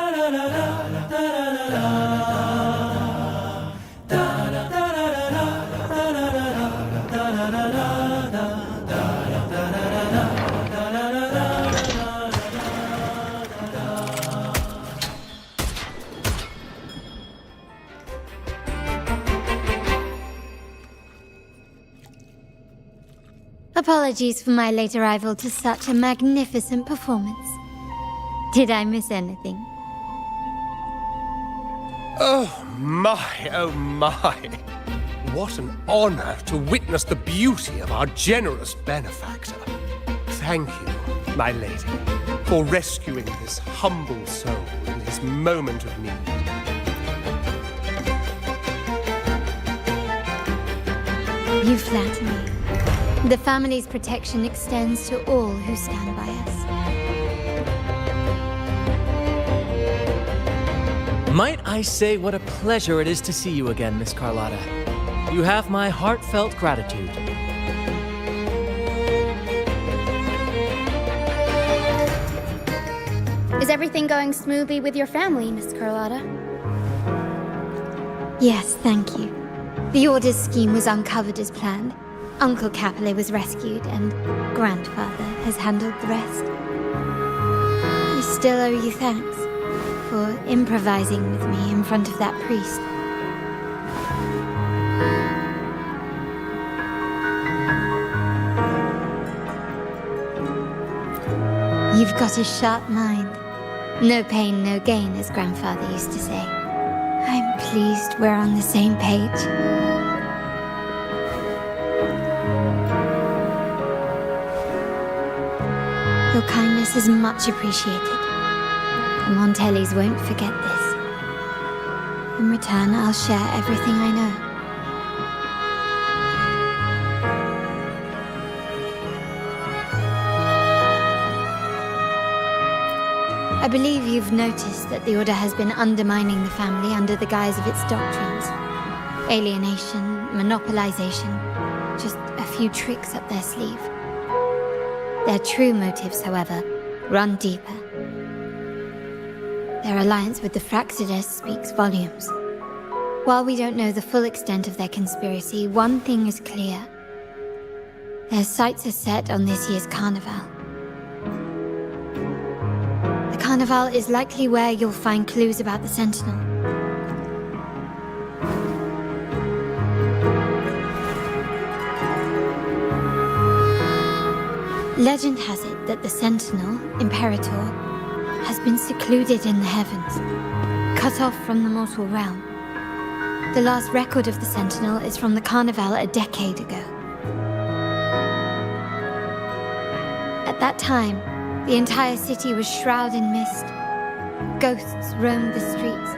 Apologies for my late arrival to such a magnificent performance. Did I miss anything? Oh my. What an honor to witness the beauty of our generous benefactor. Thank you, my lady, for rescuing this humble soul in his moment of need. You flatter me. The family's protection extends to all who stand by us. Might I say what a pleasure it is to see you again, Miss Carlotta. You have my heartfelt gratitude. Is everything going smoothly with your family, Miss Carlotta? Yes, thank you. The Order's scheme was uncovered as planned. Uncle Capulet was rescued, and Grandfather has handled the rest. I still owe you thanks for improvising with me in front of that priest. You've got a sharp mind. No pain, no gain, as Grandfather used to say. I'm pleased we're on the same page. Your kindness is much appreciated. The Montellis won't forget this. In return, I'll share everything I know. I believe you've noticed that the Order has been undermining the family under the guise of its doctrines. Alienation, monopolization, just a few tricks up their sleeve. Their true motives, however, run deeper. Their alliance with the Fractsidus speaks volumes. While we don't know the full extent of their conspiracy, one thing is clear. Their sights are set on this year's carnival. The carnival is likely where you'll find clues about the Sentinel. Legend has it that the Sentinel, Imperator, has been secluded in the heavens, cut off from the mortal realm. The last record of the Sentinel is from the Carnival a decade ago. At that time, the entire city was shrouded in mist. Ghosts roamed the streets.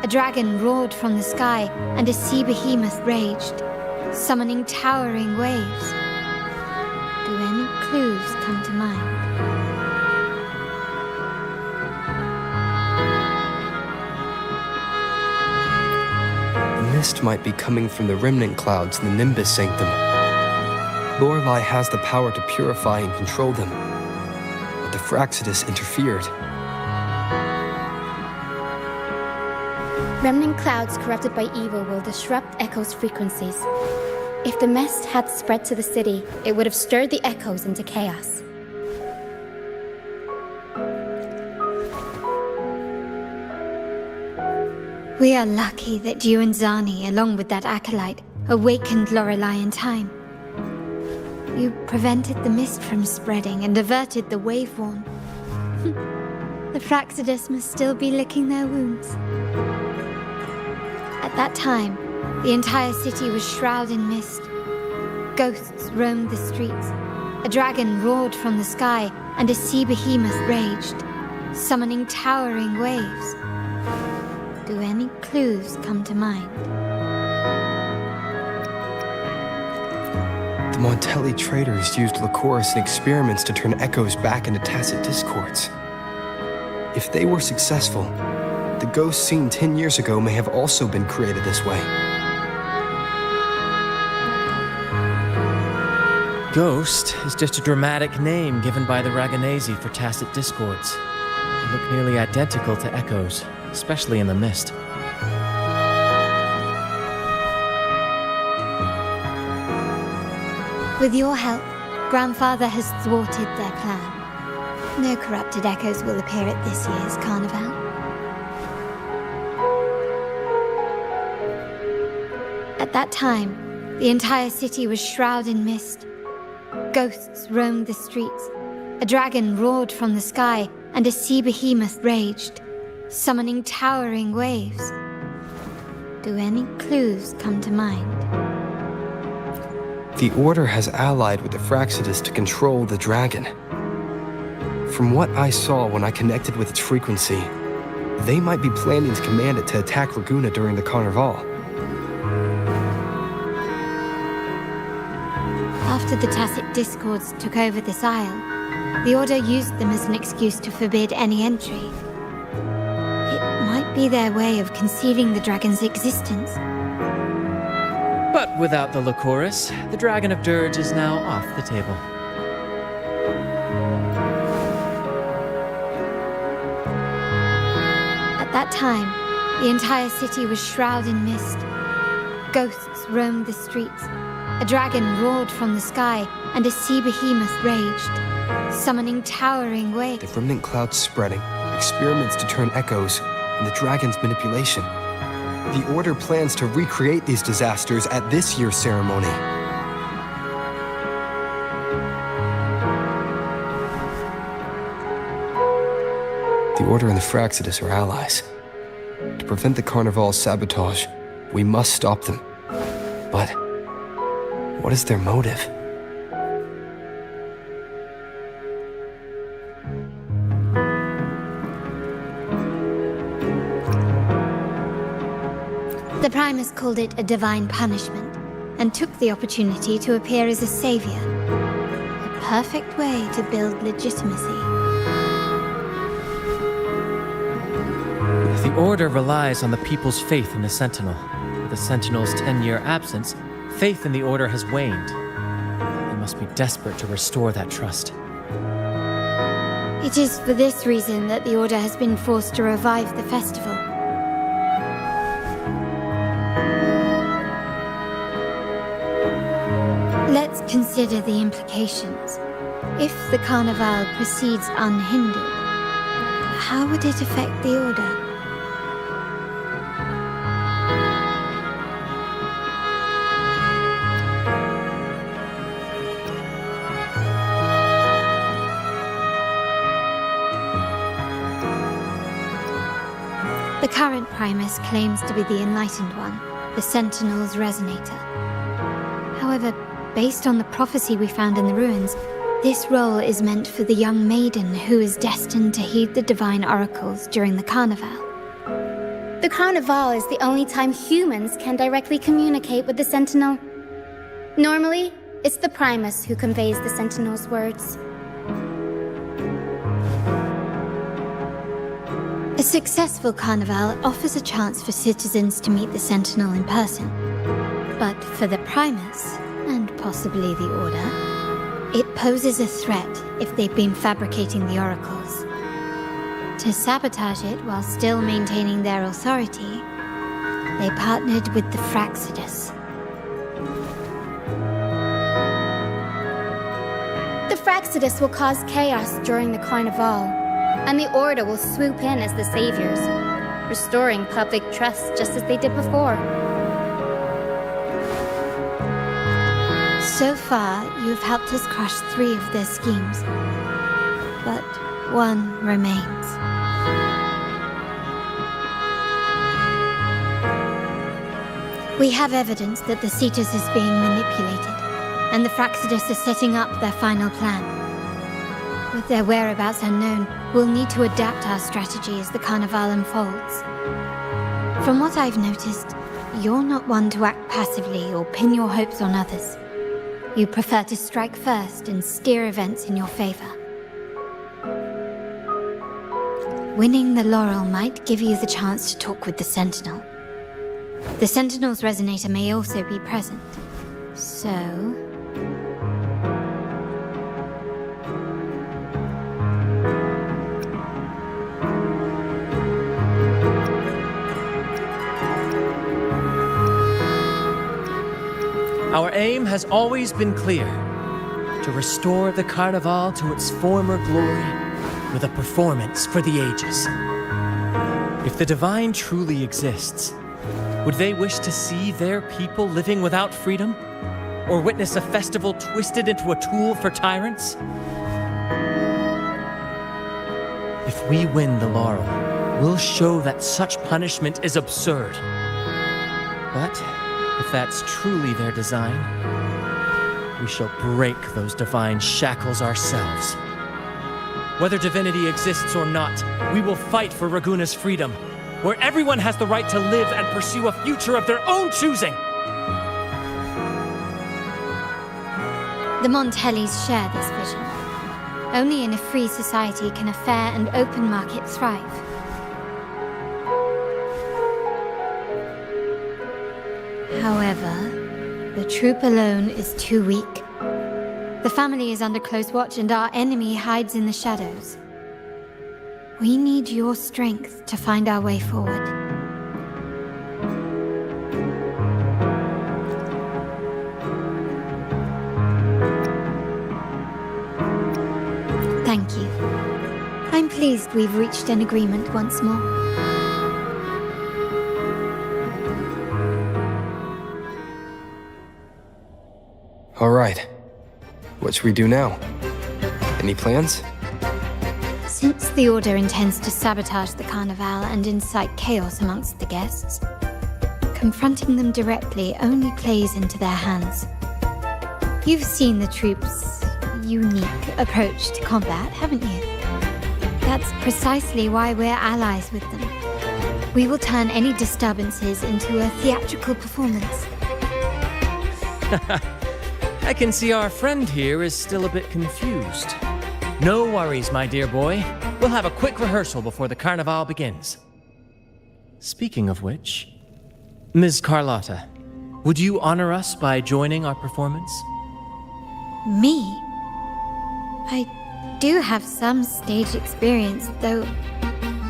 A dragon roared from the sky, and a sea behemoth raged, summoning towering waves. Do any clues come to mind? The mist might be coming from the remnant clouds in the Nimbus Sanctum. Lorelei has the power to purify and control them, but the Fractsidus interfered. Remnant clouds corrupted by evil will disrupt Echo's frequencies. If the mist had spread to the city, it would have stirred the echoes into chaos. We are lucky that you and Zani, along with that acolyte, awakened Lorelei in time. You prevented the mist from spreading and averted the wave-worn. The Fractsidus must still be licking their wounds. At that time, the entire city was shrouded in mist. Ghosts roamed the streets. A dragon roared from the sky, and a sea behemoth raged, summoning towering waves. Do any clues come to mind? The Montelli traders used Lycoris in experiments to turn echoes back into tacit discords. If they were successful, the ghosts seen 10 years ago may have also been created this way. Ghost is just a dramatic name given by the Raganesi for tacit discords. They look nearly identical to echoes, especially in the mist. With your help, Grandfather has thwarted their plan. No corrupted echoes will appear at this year's carnival. At that time, the entire city was shrouded in mist. Ghosts roamed the streets. A dragon roared from the sky, and a sea behemoth raged, summoning towering waves. Do any clues come to mind? The Order has allied with the Fraxidus to control the dragon. From what I saw when I connected with its frequency, they might be planning to command it to attack Laguna during the Carnival. After the Tacit Discords took over this isle, the Order used them as an excuse to forbid any entry. It might be their way of concealing the dragon's existence. But without the Lycoris, the Dragon of Dirge is now off the table. At that time, the entire city was shrouded in mist. Ghosts roamed the streets. A dragon roared from the sky, and a sea behemoth raged, summoning towering waves. The remnant clouds spreading, experiments to turn echoes, and the dragon's manipulation. The Order plans to recreate these disasters at this year's ceremony. The Order and the Fraxidus are allies. To prevent the Carnival's sabotage, we must stop them. But what is their motive? The Primus called it a divine punishment, and took the opportunity to appear as a savior. A perfect way to build legitimacy. The Order relies on the people's faith in the Sentinel. With the Sentinel's 10-year absence, faith in the Order has waned. They must be desperate to restore that trust. It is for this reason that the Order has been forced to revive the festival. Let's consider the implications. If the Carnival proceeds unhindered, how would it affect the Order? The current Primus claims to be the Enlightened One, the Sentinel's Resonator. However, based on the prophecy we found in the ruins, this role is meant for the young maiden who is destined to heed the divine oracles during the Carnival. The Carnival is the only time humans can directly communicate with the Sentinel. Normally, it's the Primus who conveys the Sentinel's words. A successful Carnival offers a chance for citizens to meet the Sentinel in person. But for the Primus, and possibly the Order, it poses a threat if they've been fabricating the oracles. To sabotage it while still maintaining their authority, they partnered with the Fraxidus. The Fraxidus will cause chaos during the Carnival, and the Order will swoop in as the saviors, restoring public trust just as they did before. So far, you've helped us crush 3 of their schemes, but one remains. We have evidence that the Cetus is being manipulated, and the Fraxidus are setting up their final plan. With their whereabouts unknown, we'll need to adapt our strategy as the Carnival unfolds. From what I've noticed, you're not one to act passively or pin your hopes on others. You prefer to strike first and steer events in your favor. Winning the laurel might give you the chance to talk with the Sentinel. The Sentinel's Resonator may also be present, so... Our aim has always been clear: to restore the Carnival to its former glory with a performance for the ages. If the Divine truly exists, would they wish to see their people living without freedom? Or witness a festival twisted into a tool for tyrants? If we win the laurel, we'll show that such punishment is absurd. But if that's truly their design, we shall break those divine shackles ourselves. Whether divinity exists or not, we will fight for Raguna's freedom, where everyone has the right to live and pursue a future of their own choosing. The Montellis share this vision. Only in a free society can a fair and open market thrive. However, the troop alone is too weak. The family is under close watch and our enemy hides in the shadows. We need your strength to find our way forward. Thank you. I'm pleased we've reached an agreement once more. All right. What should we do now? Any plans? Since the Order intends to sabotage the Carnival and incite chaos amongst the guests, confronting them directly only plays into their hands. You've seen the troops' unique approach to combat, haven't you? That's precisely why we're allies with them. We will turn any disturbances into a theatrical performance. I can see our friend here is still a bit confused. No worries, my dear boy. We'll have a quick rehearsal before the Carnival begins. Speaking of which, Ms. Carlotta, would you honor us by joining our performance? Me? I do have some stage experience, though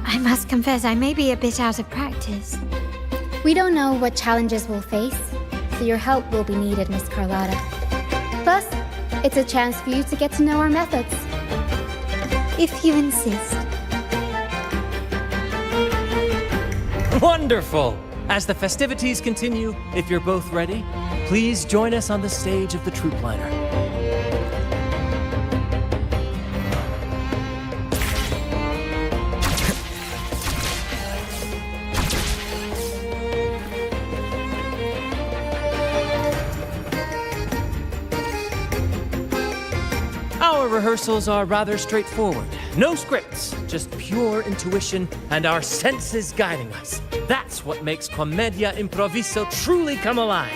I must confess I may be a bit out of practice. We don't know what challenges we'll face, so your help will be needed, Miss Carlotta. Plus, it's a chance for you to get to know our methods. If you insist. Wonderful! As the festivities continue, if you're both ready, please join us on the stage of the troop liner. Our rehearsals are rather straightforward. No scripts, just pure intuition and our senses guiding us. That's what makes Commedia Improviso truly come alive.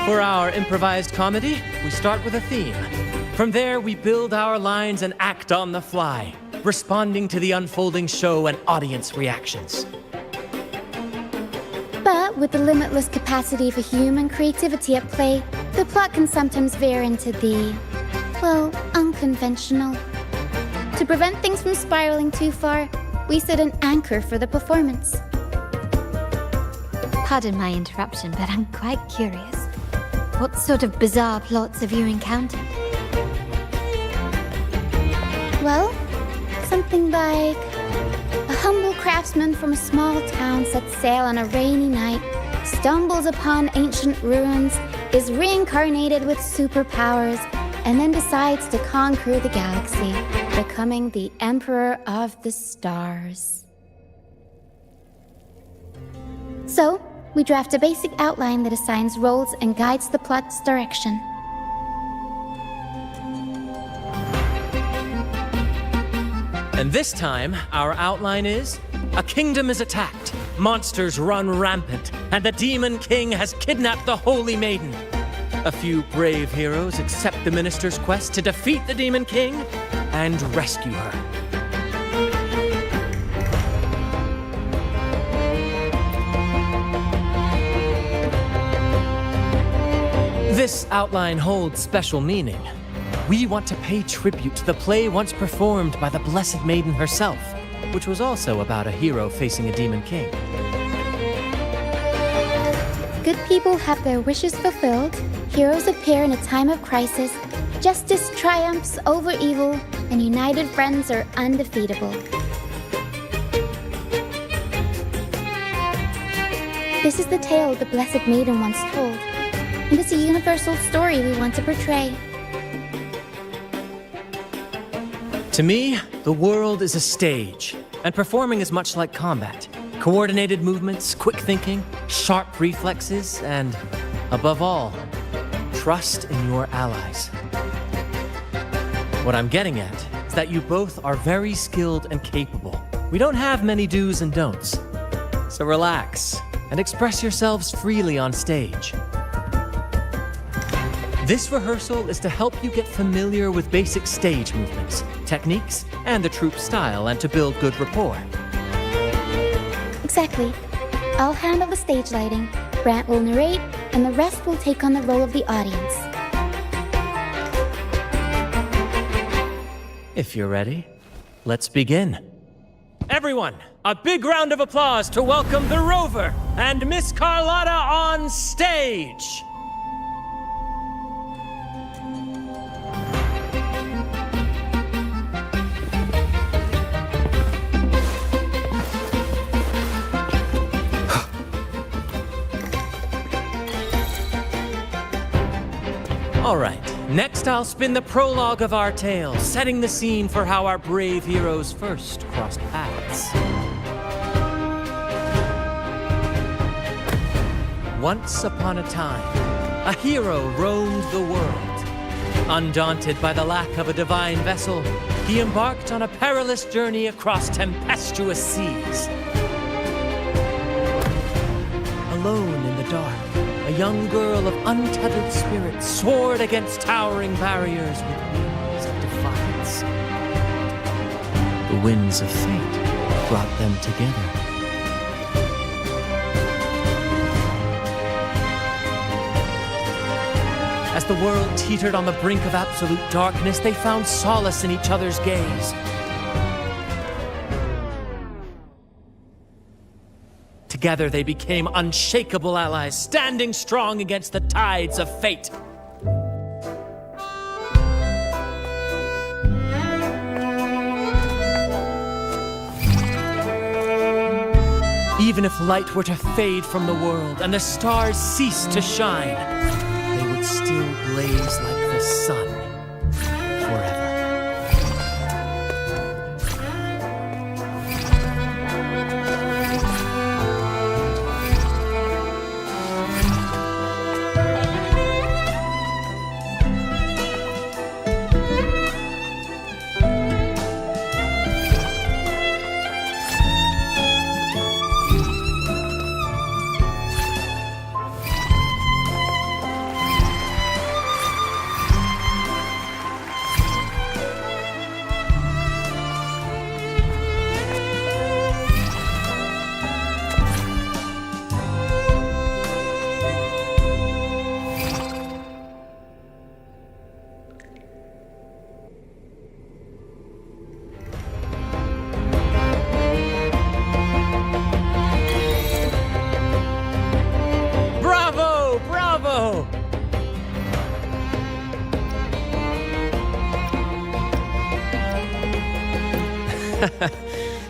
For our improvised comedy, we start with a theme. From there, we build our lines and act on the fly, responding to the unfolding show and audience reactions. But with the limitless capacity for human creativity at play, the plot can sometimes veer into the, well, unconventional. To prevent things from spiraling too far, we set an anchor for the performance. Pardon my interruption, but I'm quite curious. What sort of bizarre plots have you encountered? Well, something like a humble craftsman from a small town sets sail on a rainy night, stumbles upon ancient ruins, is reincarnated with superpowers, and then decides to conquer the galaxy, becoming the Emperor of the Stars. So, we draft a basic outline that assigns roles and guides the plot's direction. And this time, our outline is: a kingdom is attacked, monsters run rampant, and the Demon King has kidnapped the Holy Maiden. A few brave heroes accept the minister's quest to defeat the Demon King and rescue her. This outline holds special meaning. We want to pay tribute to the play once performed by the Blessed Maiden herself, which was also about a hero facing a Demon King. Good people have their wishes fulfilled, heroes appear in a time of crisis, justice triumphs over evil, and united friends are undefeatable. This is the tale the Blessed Maiden once told, and it's a universal story we want to portray. To me, the world is a stage, and performing is much like combat. Coordinated movements, quick thinking, sharp reflexes, and, above all, trust in your allies. What I'm getting at is that you both are very skilled and capable. We don't have many do's and don'ts. So relax and express yourselves freely on stage. This rehearsal is to help you get familiar with basic stage movements, techniques, and the troupe style, and to build good rapport. Exactly. I'll handle the stage lighting, Brant will narrate, and the rest will take on the role of the audience. If you're ready, let's begin. Everyone, a big round of applause to welcome the Rover and Miss Carlotta on stage! All right, next I'll spin the prologue of our tale, setting the scene for how our brave heroes first crossed paths. Once upon a time, a hero roamed the world. Undaunted by the lack of a divine vessel, he embarked on a perilous journey across tempestuous seas. Alone in the dark, a young girl of untethered spirit soared against towering barriers with wings of defiance. The winds of fate brought them together. As the world teetered on the brink of absolute darkness, they found solace in each other's gaze. Together they became unshakable allies, standing strong against the tides of fate. Even if light were to fade from the world and the stars cease to shine, they would still blaze like the sun forever.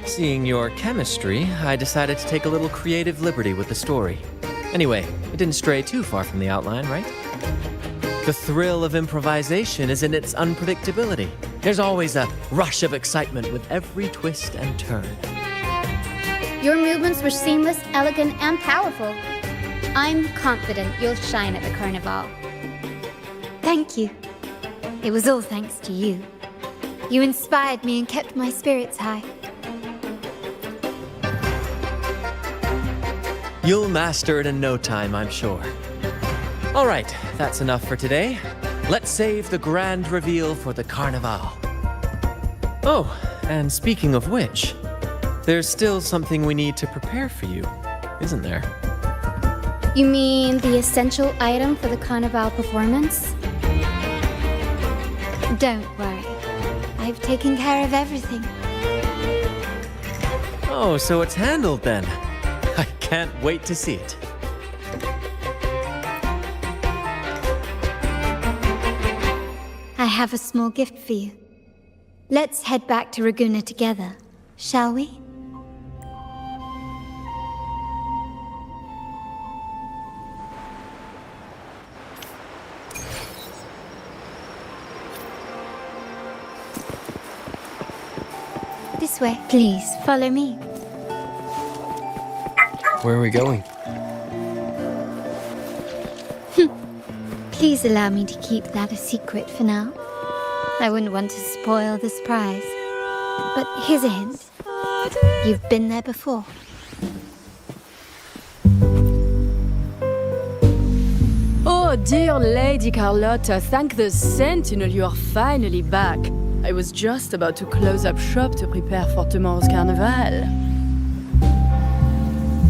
Seeing your chemistry, I decided to take a little creative liberty with the story. Anyway, it didn't stray too far from the outline, right? The thrill of improvisation is in its unpredictability. There's always a rush of excitement with every twist and turn. Your movements were seamless, elegant, and powerful. I'm confident you'll shine at the Carnival. Thank you. It was all thanks to you. You inspired me and kept my spirits high. You'll master it in no time, I'm sure. All right, that's enough for today. Let's save the grand reveal for the Carnival. Oh, and speaking of which, there's still something we need to prepare for you, isn't there? You mean the essential item for the Carnival performance? Don't worry. I've taken care of everything. Oh, so it's handled then. I can't wait to see it. I have a small gift for you. Let's head back to Raguna together, shall we? This way. Please, follow me. Where are we going? Please allow me to keep that a secret for now. I wouldn't want to spoil the surprise. But here's a hint. You've been there before. Oh, dear Lady Carlotta, thank the Sentinel you are finally back. I was just about to close up shop to prepare for tomorrow's carnival.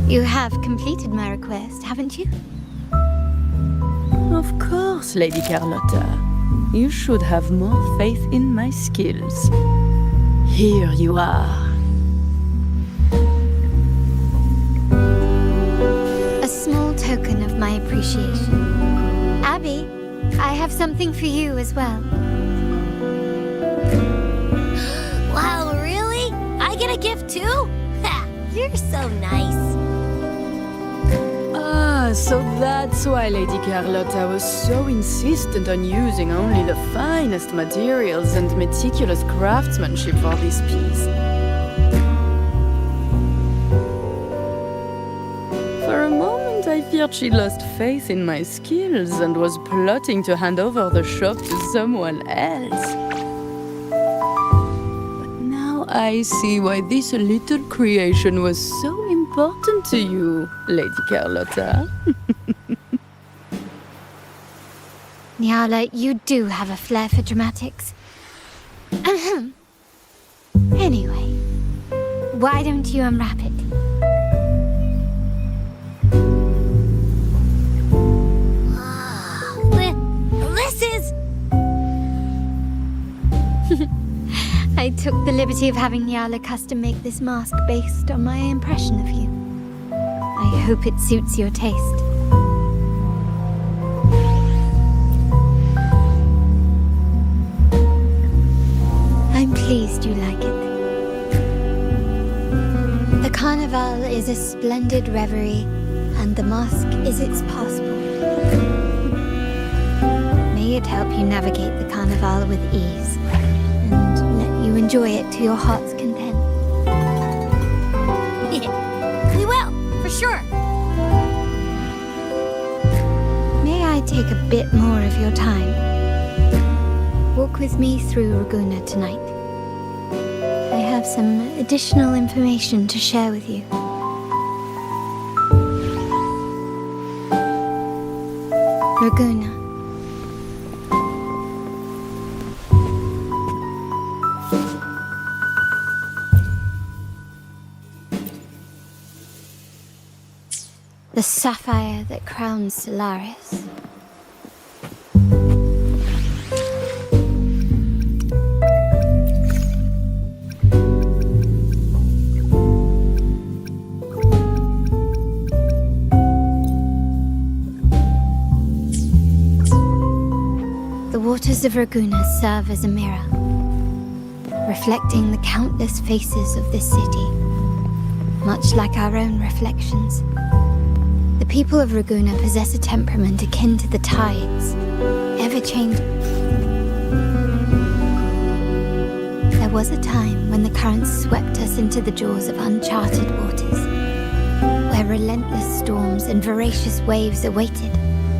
You have completed my request, haven't you? Of course, Lady Carlotta. You should have more faith in my skills. Here you are. A small token of my appreciation. Abby, I have something for you as well. Wow, really? I get a gift too? Ha! You're so nice. Ah, so that's why Lady Carlotta was so insistent on using only the finest materials and meticulous craftsmanship for this piece. For a moment, I feared she lost faith in my skills and was plotting to hand over the shop to someone else. But now I see why this little creation was so important to you, Lady Carlotta. Nyala, you do have a flair for dramatics. Anyway, why don't you unwrap it? This is... I took the liberty of having Nyala custom make this mask based on my impression of you. I hope it suits your taste. I'm pleased you like it. The carnival is a splendid reverie, and the mask is its passport. May it help you navigate the carnival with ease, and let you enjoy it to your heart's content. We will, for sure. May I take a bit more of your time? Walk with me through Raguna tonight. I have some additional information to share with you. Raguna. The sapphire that crowns Solaris. The waters of Raguna serve as a mirror, reflecting the countless faces of this city, much like our own reflections. The people of Raguna possess a temperament akin to the tides, ever-changing. There was a time when the currents swept us into the jaws of uncharted waters, where relentless storms and voracious waves awaited.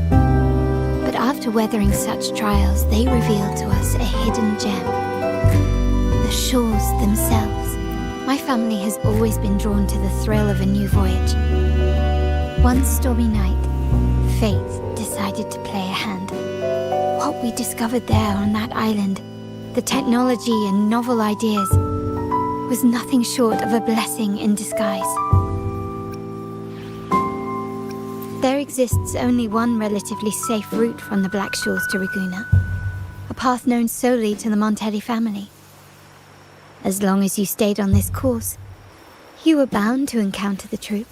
But after weathering such trials, they revealed to us a hidden gem, the shores themselves. My family has always been drawn to the thrill of a new voyage. One stormy night, fate decided to play a hand. What we discovered there on that island, the technology and novel ideas, was nothing short of a blessing in disguise. There exists only one relatively safe route from the Black Shores to Raguna, a path known solely to the Montelli family. As long as you stayed on this course, you were bound to encounter the troop.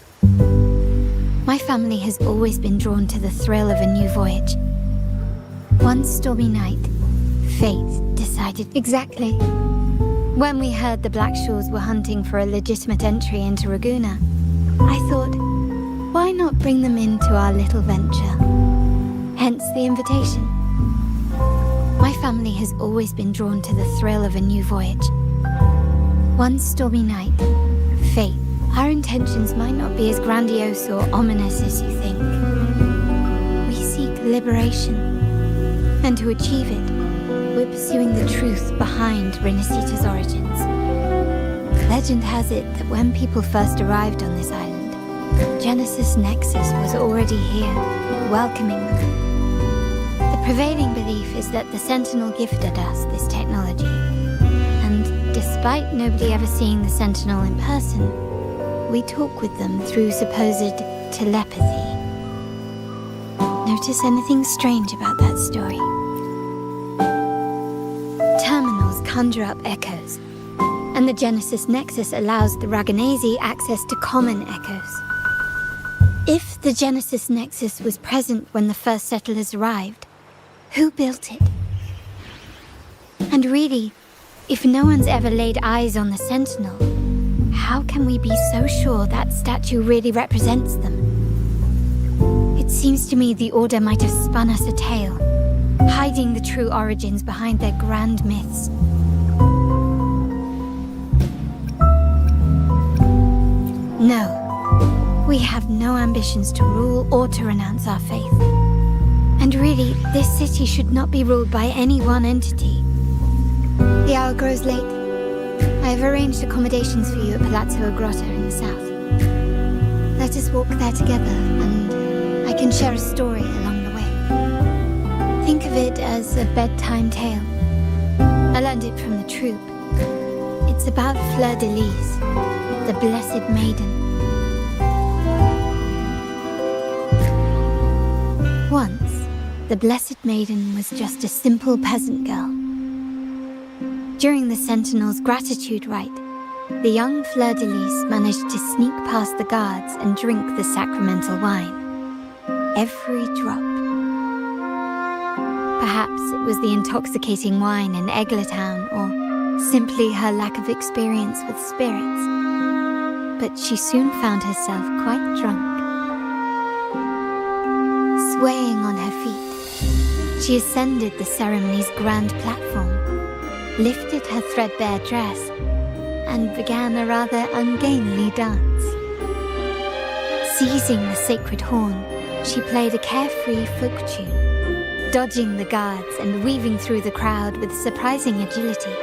My family has always been drawn to the thrill of a new voyage. One stormy night, fate decided exactly. When we heard the Black Shores were hunting for a legitimate entry into Raguna, I thought, why not bring them into our little venture? Hence the invitation. My family has always been drawn to the thrill of a new voyage. One stormy night, fate. Our intentions might not be as grandiose or ominous as you think. We seek liberation, and to achieve it, we're pursuing the truth behind Renacita's origins. Legend has it that when people first arrived on this island, Genesis Nexus was already here, welcoming them. The prevailing belief is that the Sentinel gifted us this technology, and despite nobody ever seeing the Sentinel in person, we talk with them through supposed telepathy. Notice anything strange about that story? Terminals conjure up echoes, and the Genesis Nexus allows the Raganazi access to common echoes. If the Genesis Nexus was present when the first settlers arrived, who built it? And really, if no one's ever laid eyes on the Sentinel, how can we be so sure that statue really represents them? It seems to me the Order might have spun us a tale, hiding the true origins behind their grand myths. No, we have no ambitions to rule or to renounce our faith. And really, this city should not be ruled by any one entity. The hour grows late. I have arranged accommodations for you at Palazzo Grotta in the south. Let us walk there together, and I can share a story along the way. Think of it as a bedtime tale. I learned it from the troupe. It's about Fleur de Lis, the Blessed Maiden. Once, the Blessed Maiden was just a simple peasant girl. During the Sentinel's gratitude rite, the young Fleur de Lis managed to sneak past the guards and drink the sacramental wine. Every drop. Perhaps it was the intoxicating wine in Eglatown, or simply her lack of experience with spirits. But she soon found herself quite drunk. Swaying on her feet, she ascended the ceremony's grand platform, lifted her threadbare dress, and began a rather ungainly dance. Seizing the sacred horn, she played a carefree folk tune, dodging the guards and weaving through the crowd with surprising agility.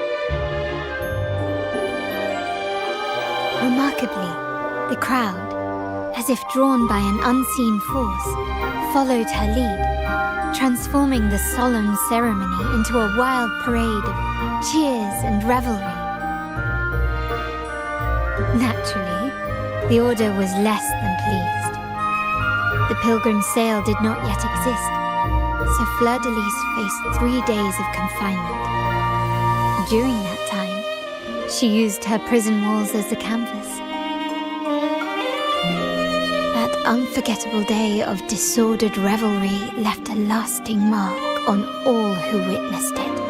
Remarkably, the crowd, as if drawn by an unseen force, followed her lead, transforming the solemn ceremony into a wild parade of cheers and revelry. Naturally, the Order was less than pleased. The pilgrim sale did not yet exist, so Fleur de Lis faced 3 days of confinement. During that time, she used her prison walls as a canvas. That unforgettable day of disordered revelry left a lasting mark on all who witnessed it.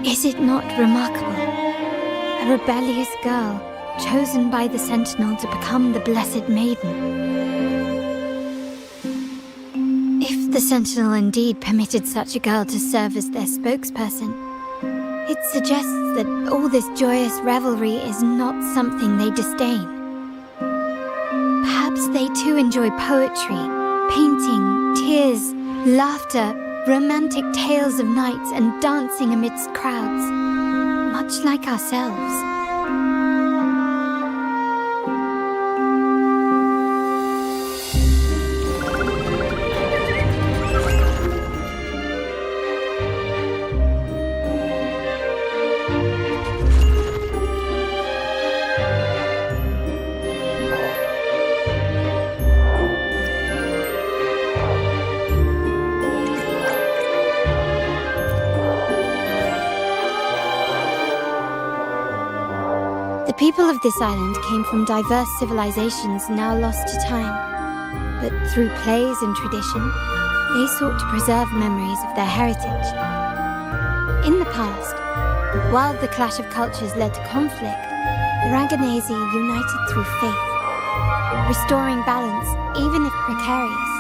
Is it not remarkable? A rebellious girl chosen by the Sentinel to become the Blessed Maiden. If the Sentinel indeed permitted such a girl to serve as their spokesperson, it suggests that all this joyous revelry is not something they disdain. Perhaps they too enjoy poetry, painting, tears, laughter, romantic tales of nights, and dancing amidst crowds, much like ourselves. The people of this island came from diverse civilizations now lost to time, but through plays and tradition, they sought to preserve memories of their heritage. In the past, while the clash of cultures led to conflict, the Raganazi united through faith, restoring balance even if precarious.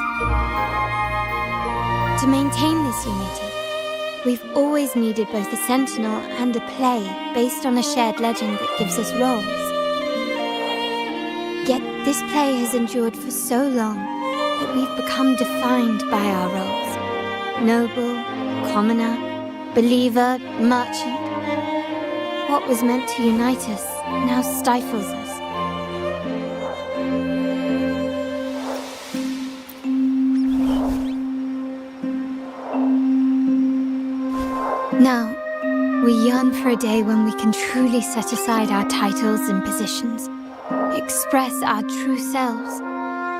To maintain this unity, We've always needed both a sentinel and a play based on a shared legend that gives us roles. Yet this play has endured for so long that we've become defined by our roles. Noble, commoner, believer, merchant. What was meant to unite us now stifles us. Now, we yearn for a day when we can truly set aside our titles and positions, express our true selves,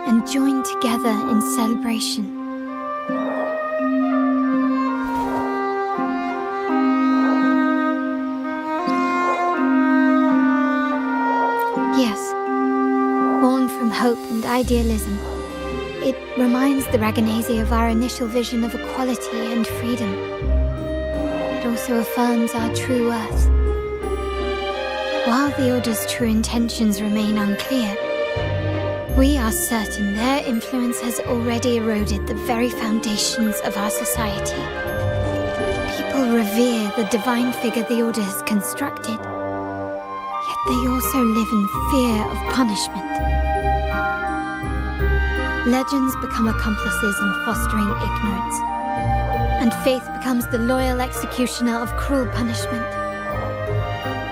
and join together in celebration. Yes, born from hope and idealism, it reminds the Raganese of our initial vision of equality and freedom. It also affirms our true worth. While the Order's true intentions remain unclear, we are certain their influence has already eroded the very foundations of our society. People revere the divine figure the Order has constructed, yet they also live in fear of punishment. Legends become accomplices in fostering ignorance, and faith becomes the loyal executioner of cruel punishment.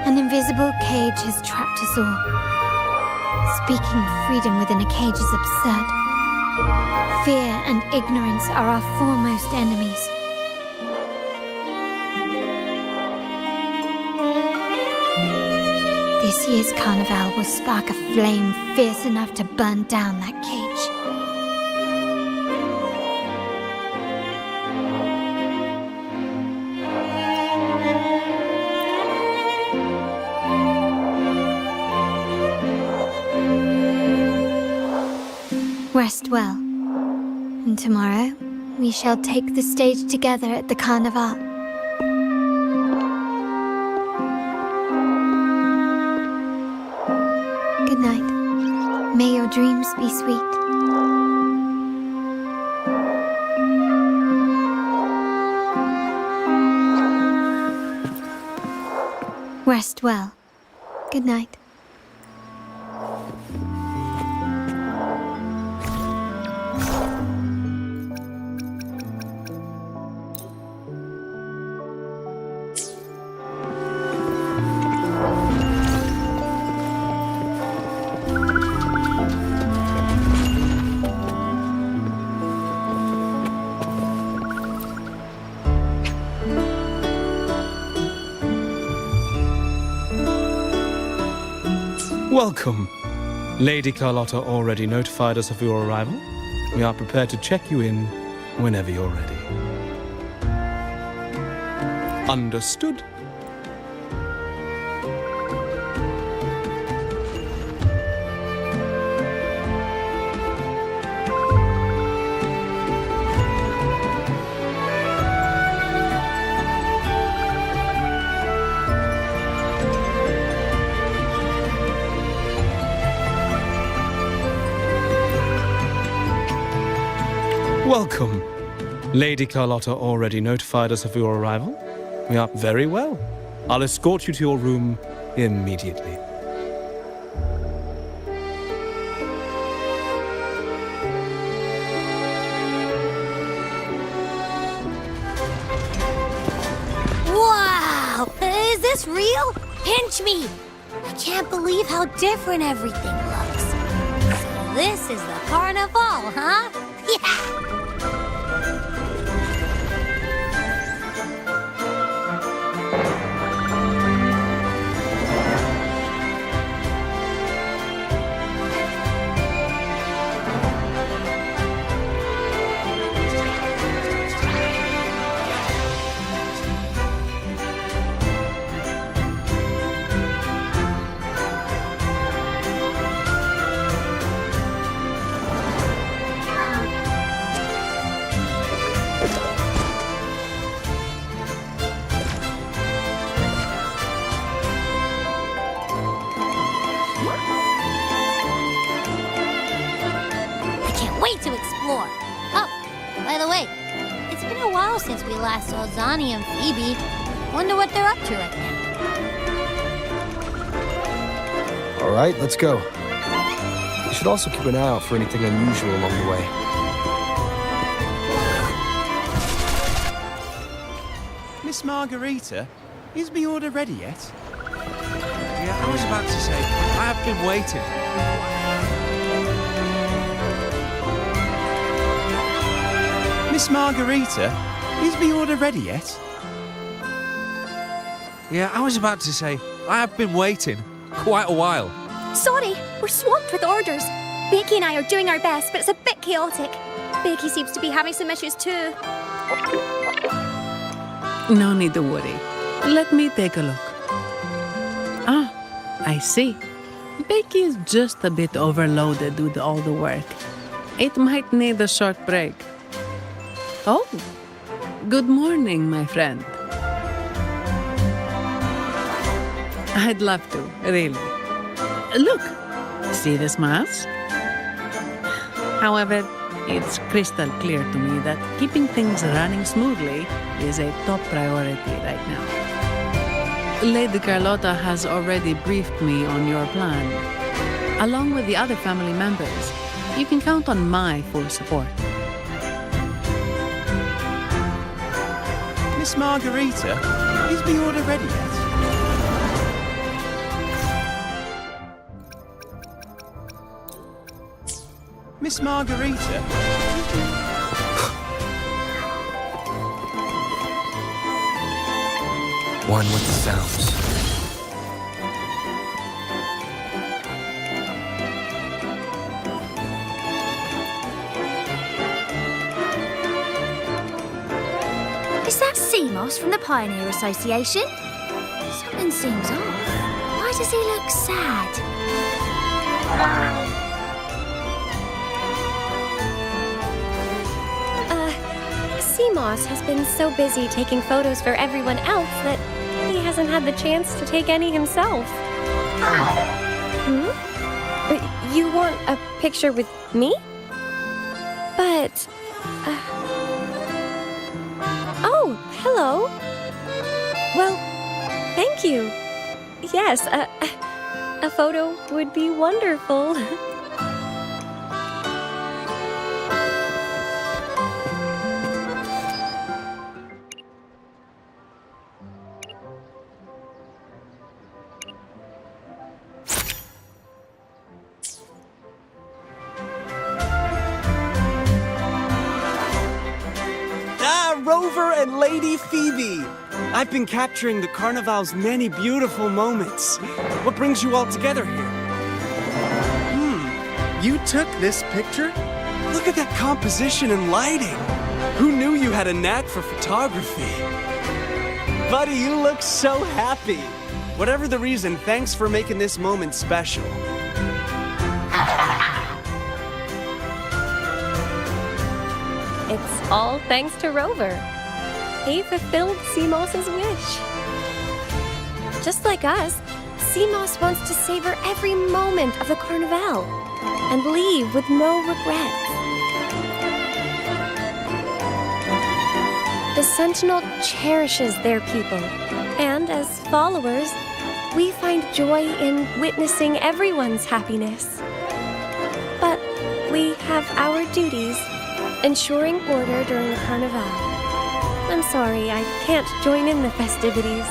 An invisible cage has trapped us all. Speaking of freedom within a cage is absurd. Fear and ignorance are our foremost enemies. This year's carnival will spark a flame fierce enough to burn down that cage. Rest well, and tomorrow we shall take the stage together at the Carnival. Good night. May your dreams be sweet. Rest well. Good night. Welcome. Lady Carlotta already notified us of your arrival. We are prepared to check you in whenever you're ready. Understood? Welcome. Lady Carlotta already notified us of your arrival. We are very well. I'll escort you to your room immediately. Wow! Is this real? Pinch me! I can't believe how different everything looks. So this is the carnival, huh? Yeah! while since we last saw Zani and Phoebe. Wonder what they're up to right now. All right, let's go. We should also keep an eye out for anything unusual along the way. Miss Margarita, is my order ready yet? Yeah, I was about to say, I have been waiting. Miss Margarita, is my order ready yet? Yeah, I was about to say, I have been waiting quite a while. Sorry, we're swamped with orders. Becky and I are doing our best, but it's a bit chaotic. Becky seems to be having some issues too. No need to worry. Let me take a look. Ah, I see. Becky is just a bit overloaded with all the work. It might need a short break. Oh, good morning, my friend. I'd love to, really. Look, see this mask? However, it's crystal clear to me that keeping things running smoothly is a top priority right now. Lady Carlotta has already briefed me on your plan. Along with the other family members, you can count on my full support. Miss Margarita, is my order ready yet? Miss Margarita? One with the sounds. Is that Seamoss from the Pioneer Association? Something seems off. Why does he look sad? Seamoss has been so busy taking photos for everyone else that he hasn't had the chance to take any himself. You want a picture with me? But... Oh, hello. Well, thank you. Yes, a photo would be wonderful. Rover and Lady Phoebe! I've been capturing the Carnival's many beautiful moments. What brings you all together here? You took this picture? Look at that composition and lighting! Who knew you had a knack for photography? Buddy, you look so happy! Whatever the reason, thanks for making this moment special. It's all thanks to Rover. He fulfilled Seamoss's wish. Just like us, Seamoss wants to savor every moment of the Carnival and leave with no regrets. The Sentinel cherishes their people, and as followers, we find joy in witnessing everyone's happiness. But we have our duties, ensuring order during the Carnival. I'm sorry I can't join in the festivities.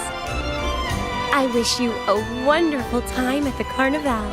I wish you a wonderful time at the Carnival.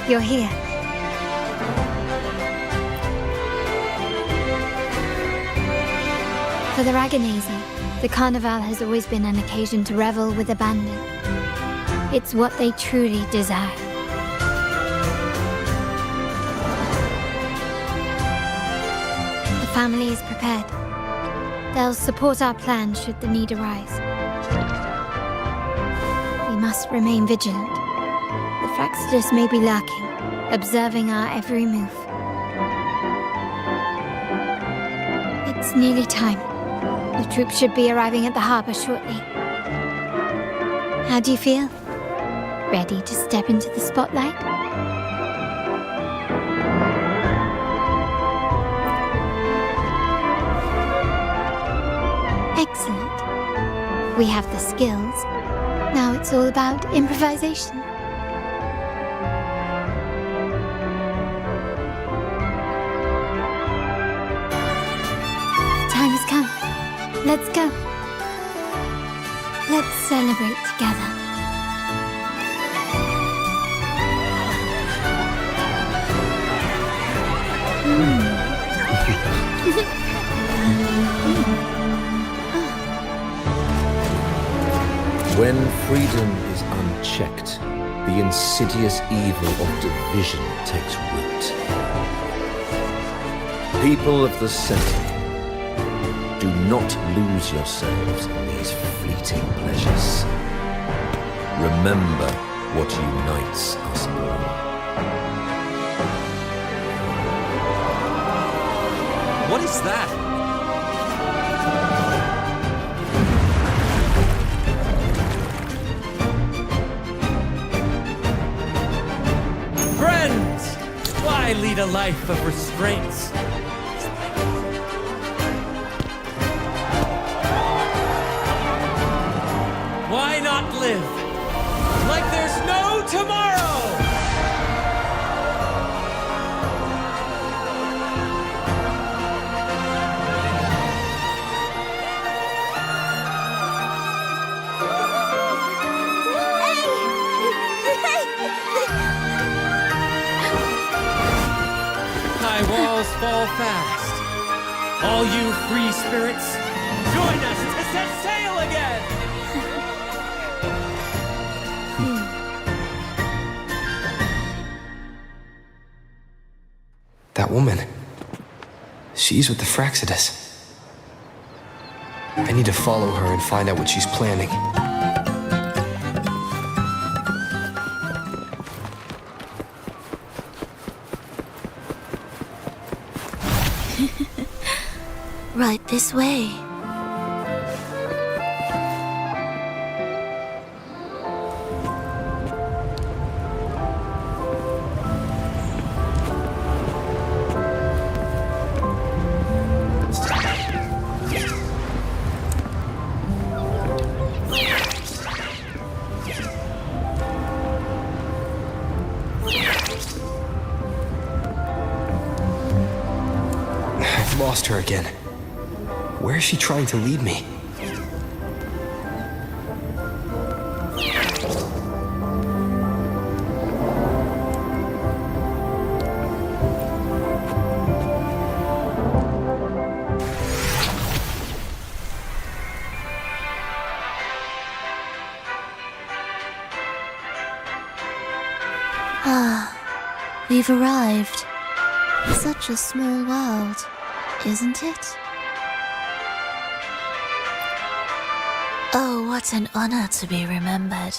you're here. For the Raganazi, the Carnival has always been an occasion to revel with abandon. It's what they truly desire. The family is prepared. They'll support our plan should the need arise. We must remain vigilant. The Fraxidus may be lurking, observing our every move. It's nearly time. The troops should be arriving at the harbor shortly. How do you feel? Ready to step into the spotlight? Excellent. We have the skills. Now it's all about improvisation. The time has come. Let's go. Let's celebrate together. When freedom is unchecked, the insidious evil of division takes root. People of the center, do not lose yourselves in these fleeting pleasures. Remember what unites us all. What is that? Friends! Why lead a life of restraints? Why not live like there's no tomorrow? High walls fall fast. All you free spirits, join us to set sail again! That woman. She's with the Fraxidus. I need to follow her and find out what she's planning. Right this way. I've lost her again. Where is she trying to lead me? Ah, we've arrived. Such a small world, isn't it? Oh, what an honor to be remembered.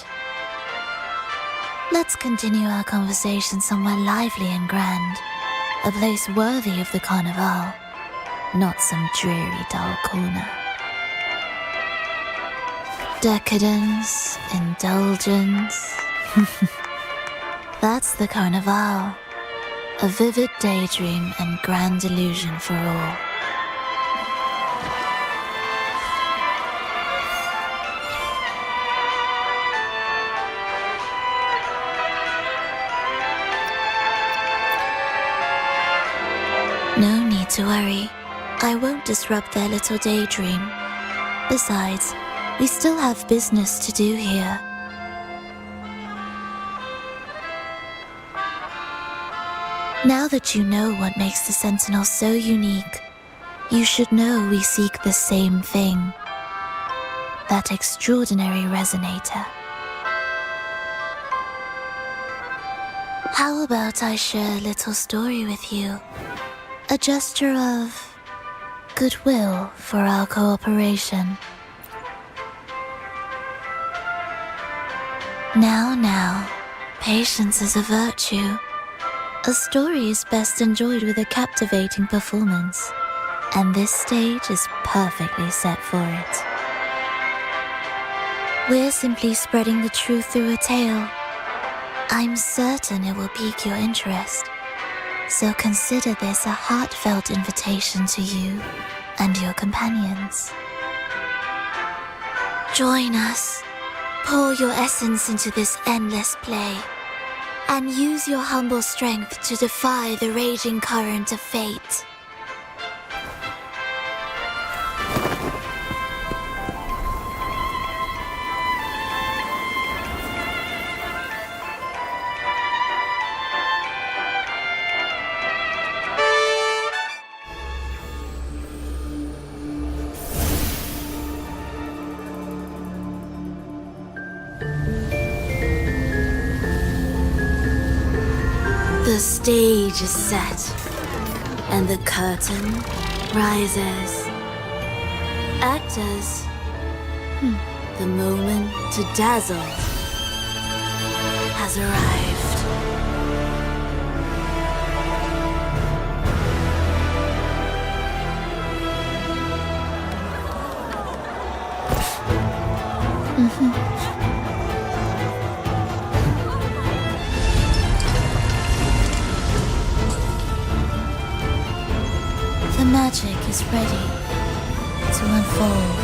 Let's continue our conversation somewhere lively and grand. A place worthy of the Carnival, not some dreary, dull corner. Decadence, indulgence. That's the Carnival. A vivid daydream and grand illusion for all. No need to worry. I won't disrupt their little daydream. Besides, we still have business to do here. Now that you know what makes the Sentinel so unique, you should know we seek the same thing. That extraordinary resonator. How about I share a little story with you? A gesture of goodwill for our cooperation. Now, patience is a virtue. A story is best enjoyed with a captivating performance, and this stage is perfectly set for it. We're simply spreading the truth through a tale. I'm certain it will pique your interest, so consider this a heartfelt invitation to you and your companions. Join us. Pour your essence into this endless play, and use your humble strength to defy the raging current of fate. The stage is set, and the curtain rises. Actors, the moment to dazzle has arrived. The magic is ready to unfold.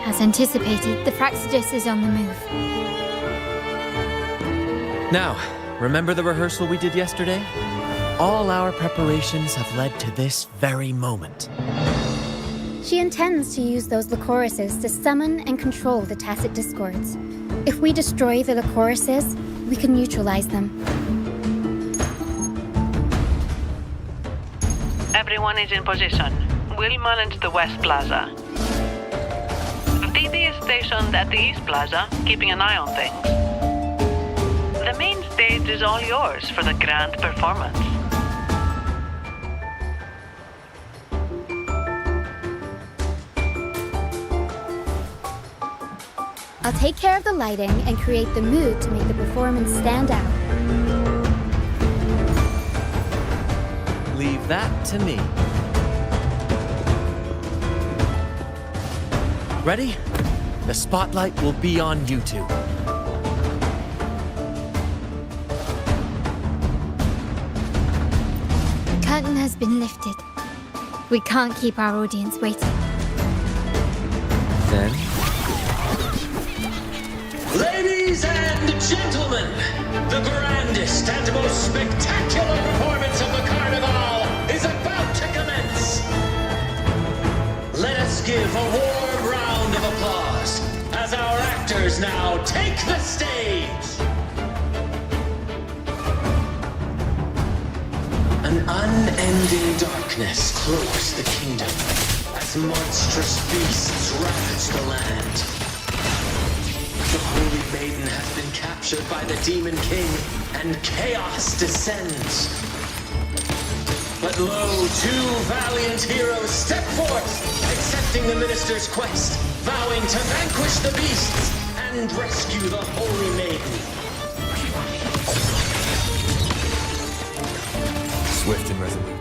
As anticipated, the Praxidus is on the move. Now, remember the rehearsal we did yesterday? All our preparations have led to this very moment. She intends to use those Lycoruses to summon and control the Tacit Discords. If we destroy the Lycoruses, we can neutralize them. Everyone is in position. We'll manage the West Plaza. DD is stationed at the East Plaza, keeping an eye on things. The main stage is all yours for the grand performance. I'll take care of the lighting and create the mood to make the performance stand out. Leave that to me. Ready? The spotlight will be on you two. The curtain has been lifted. We can't keep our audience waiting. Then? Ladies and gentlemen, the grandest and most spectacular performance of the Carnival is about to commence. Let us give a warm round of applause as our actors now take the stage. An unending darkness cloaks the kingdom as monstrous beasts ravage the land. The Holy Maiden has been captured by the Demon King, and chaos descends. But lo, two valiant heroes step forth, accepting the Minister's quest, vowing to vanquish the beasts and rescue the Holy Maiden. Swift and resolute.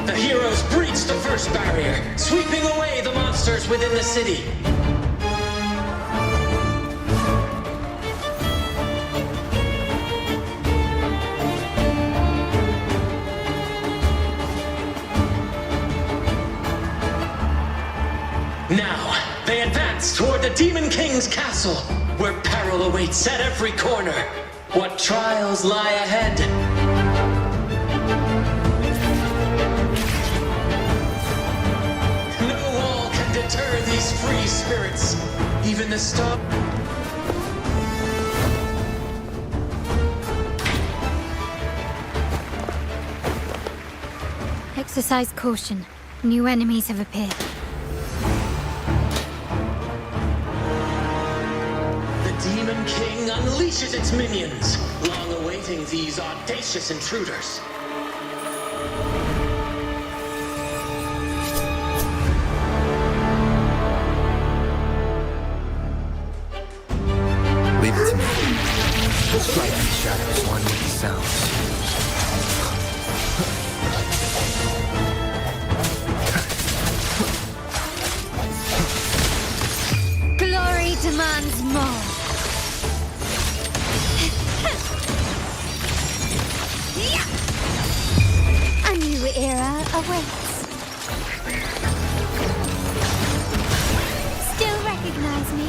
The heroes breach the first barrier sweeping away the monsters within the city. Now, they advance toward the Demon King's castle, where peril awaits at every corner. What trials lie ahead? No wall can deter these free spirits. Even the star... Exercise caution. New enemies have appeared. The Demon King unleashes its minions, long awaiting these audacious intruders. Leave it to me. Fight these shadows one with the sounds. Glory demands more. A new era awaits. Still recognize me?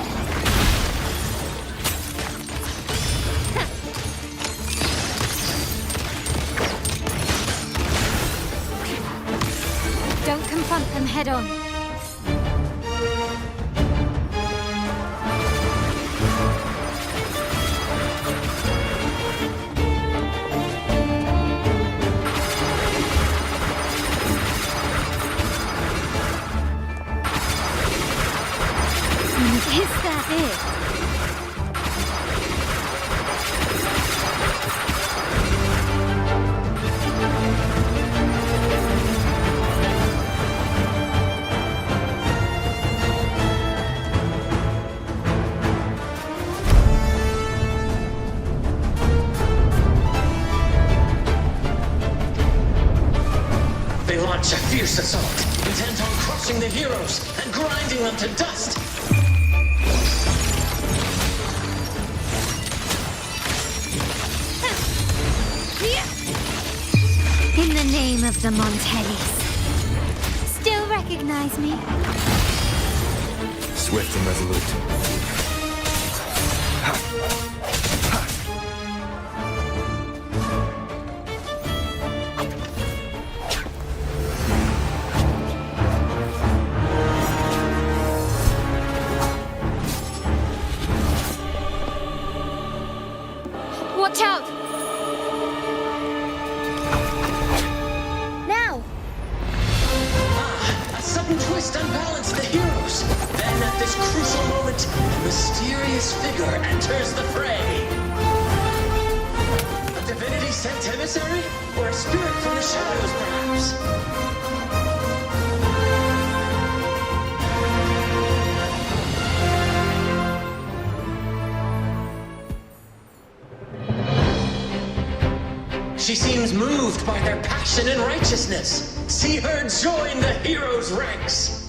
Don't confront them head on. Is that it? They launch a fierce assault, intent on crushing the heroes and grinding them to dust. In the name of the Montellis. Still recognize me? Swift and resolute. Watch out! Now! A sudden twist unbalanced the heroes. Then at this crucial moment, a mysterious figure enters the fray. A divinity sent emissary? Or a spirit from the shadows, perhaps? She seems moved by their passion and righteousness. See her join the heroes' ranks.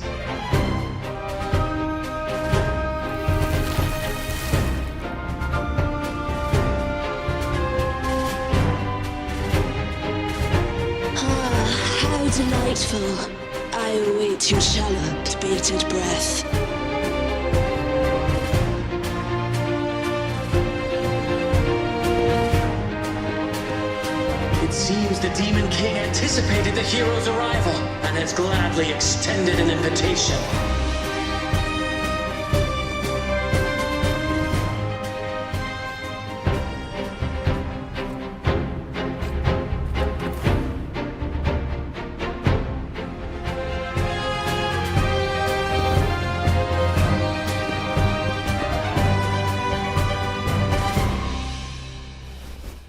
Ah, how delightful. I await your shallow, bated breath. It seems the Demon King anticipated the hero's arrival and has gladly extended an invitation.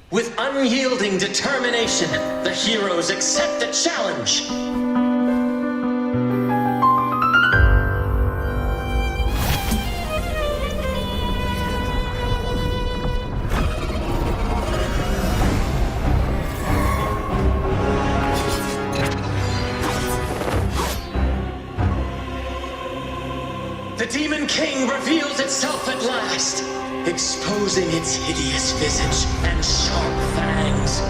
With unyielding determination, the heroes accept the challenge. The Demon King reveals itself at last, exposing its hideous visage and sharp fangs.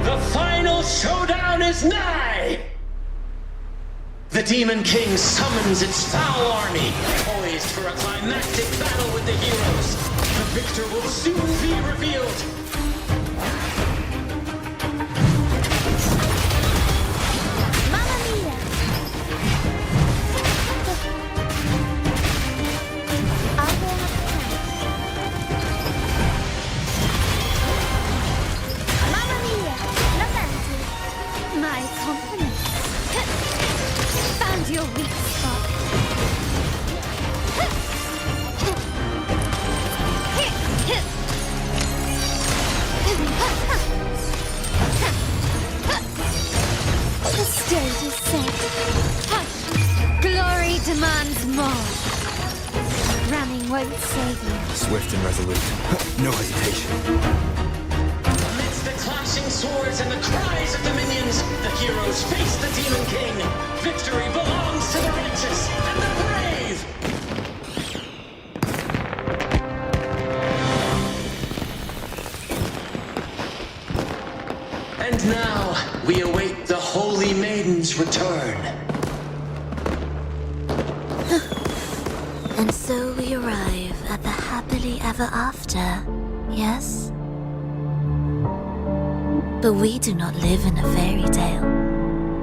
The final showdown is nigh! The Demon King summons its foul army, poised for a climactic battle with the heroes. The victor will soon be revealed. My compliments. Found your weak spot. The stage is set. Hush! Glory demands more. Running won't save you. Swift and resolute. No hesitation. Amidst the clashing swords and the cries of the minions, the heroes face the Demon King. Victory belongs to the righteous and the brave! And now, we await the Holy Maiden's return. And so we arrive at the happily ever after, yes? But we do not live in a fairy tale.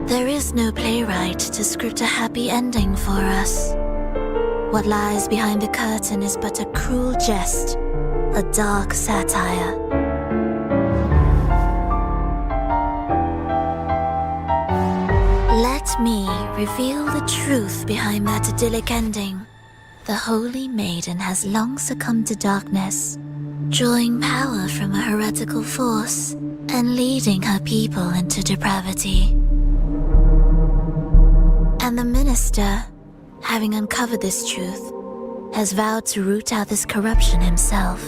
There is no playwright to script a happy ending for us. What lies behind the curtain is but a cruel jest, a dark satire. Let me reveal the truth behind that idyllic ending. The Holy Maiden has long succumbed to darkness, drawing power from a heretical force and leading her people into depravity. And the minister, having uncovered this truth, has vowed to root out this corruption himself.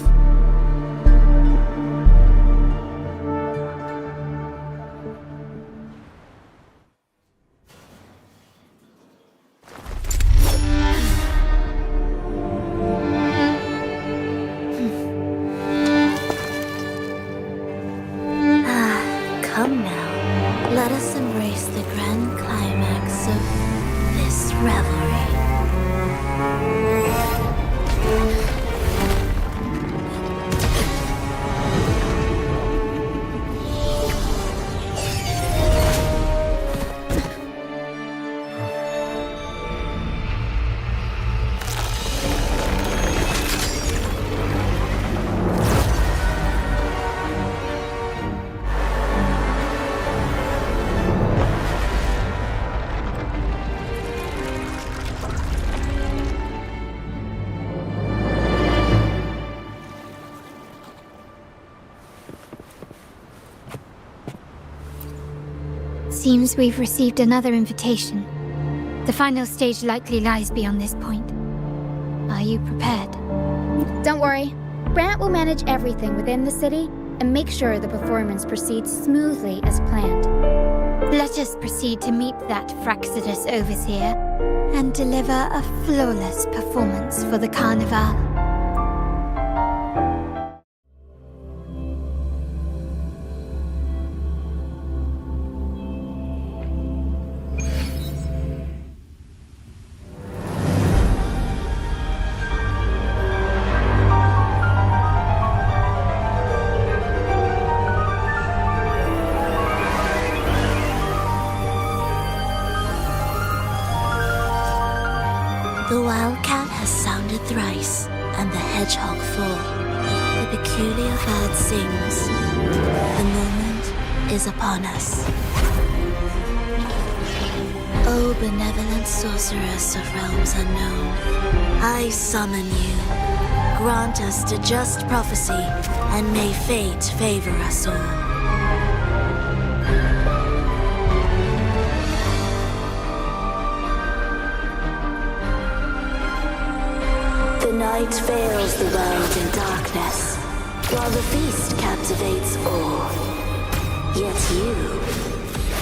Come now, let us embrace the grand climax of this revelry. Seems we've received another invitation. The final stage likely lies beyond this point. Are you prepared? Don't worry. Brant will manage everything within the city and make sure the performance proceeds smoothly as planned. Let us proceed to meet that Fraxidus overseer and deliver a flawless performance for the Carnival. The wildcat has sounded thrice, and the hedgehog four. The peculiar bird sings. The moment is upon us. O benevolent sorceress of realms unknown, I summon you. Grant us the just prophecy, and may fate favor us all. The night veils the world in darkness, while the feast captivates all. Yet you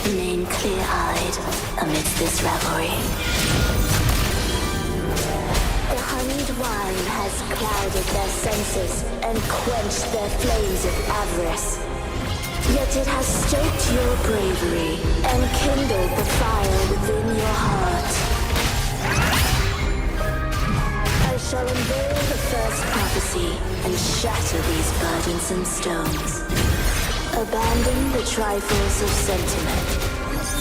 remain clear-eyed amidst this revelry. The clouded their senses and quenched their flames of avarice. Yet it has stoked your bravery and kindled the fire within your heart. I shall unveil the first prophecy and shatter these burdensome stones. Abandon the trifles of sentiment,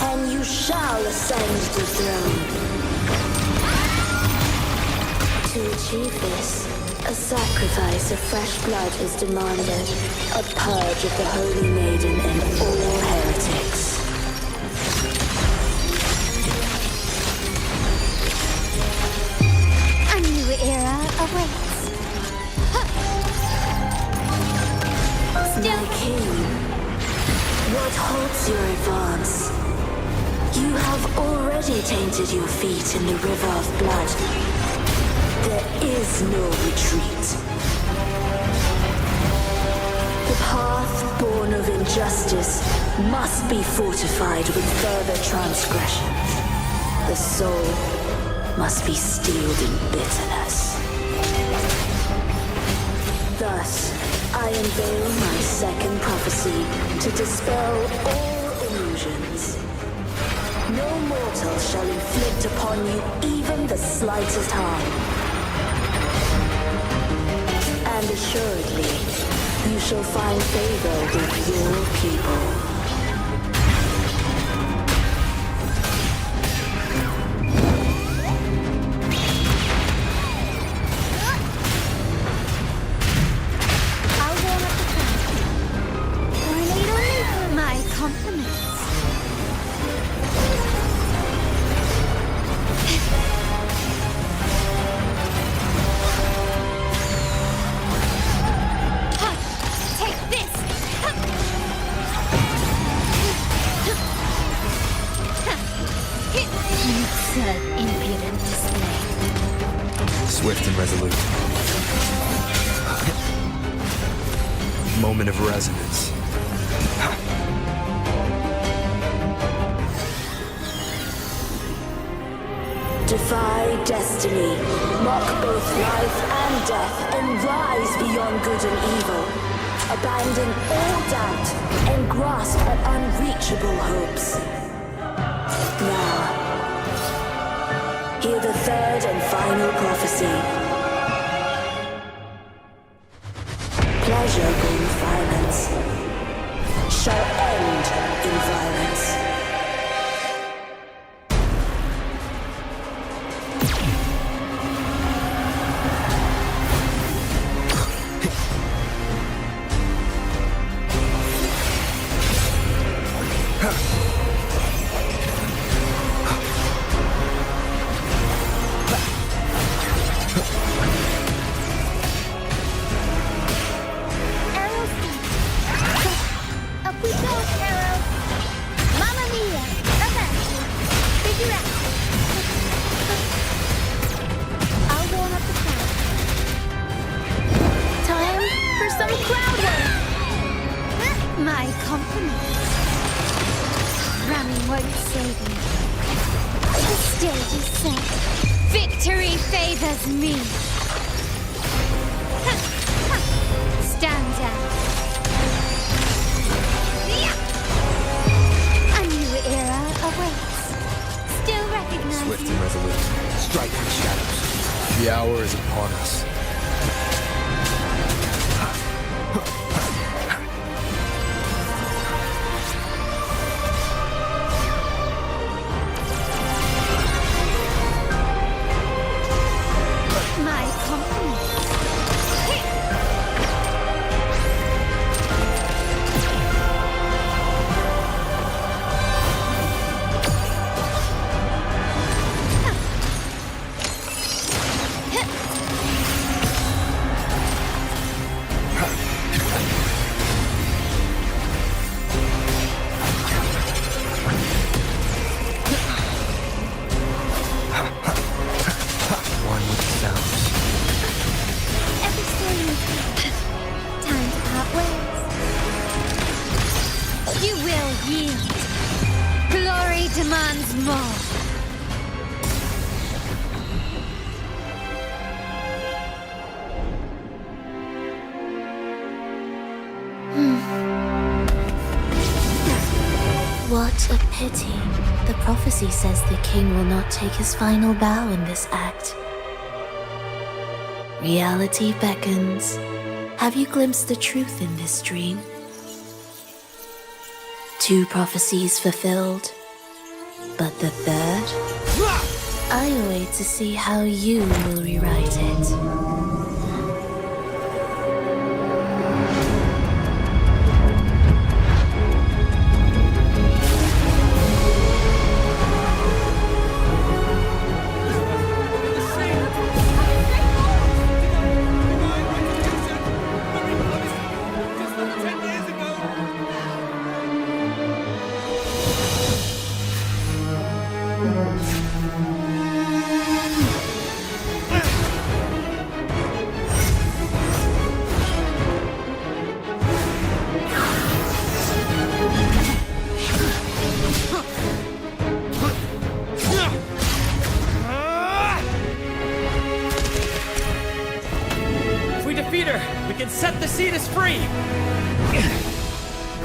and you shall ascend the throne. To achieve this, a sacrifice of fresh blood is demanded, a purge of the Holy Maiden and all heretics. A new era awaits. My king, what halts your advance? You have already tainted your feet in the river of blood. There is no retreat. The path born of injustice must be fortified with further transgression. The soul must be steeled in bitterness. Thus, I unveil my second prophecy to dispel all illusions. No mortal shall inflict upon you even the slightest harm. And assuredly, you shall find favor with your people. My compliments. Take this! It's an impudent display. Swift and resolute. Moment of resonance. Defy destiny, mock both life and death, and rise beyond good and evil. Abandon all doubt and grasp at unreachable hopes. Now, hear the third and final prophecy. Pleasure born violence shall end in violence. My compliments. Running won't save me. The stage is set. Victory favors me. Stand down. A new era awaits. Still recognize Swift me. and resolute. Strike the shadows. The hour is upon us. My compliments. What a pity. The prophecy says the king will not take his final bow in this act. Reality beckons. Have you glimpsed the truth in this dream? 2 prophecies fulfilled, but the third? I await to see how you will rewrite it.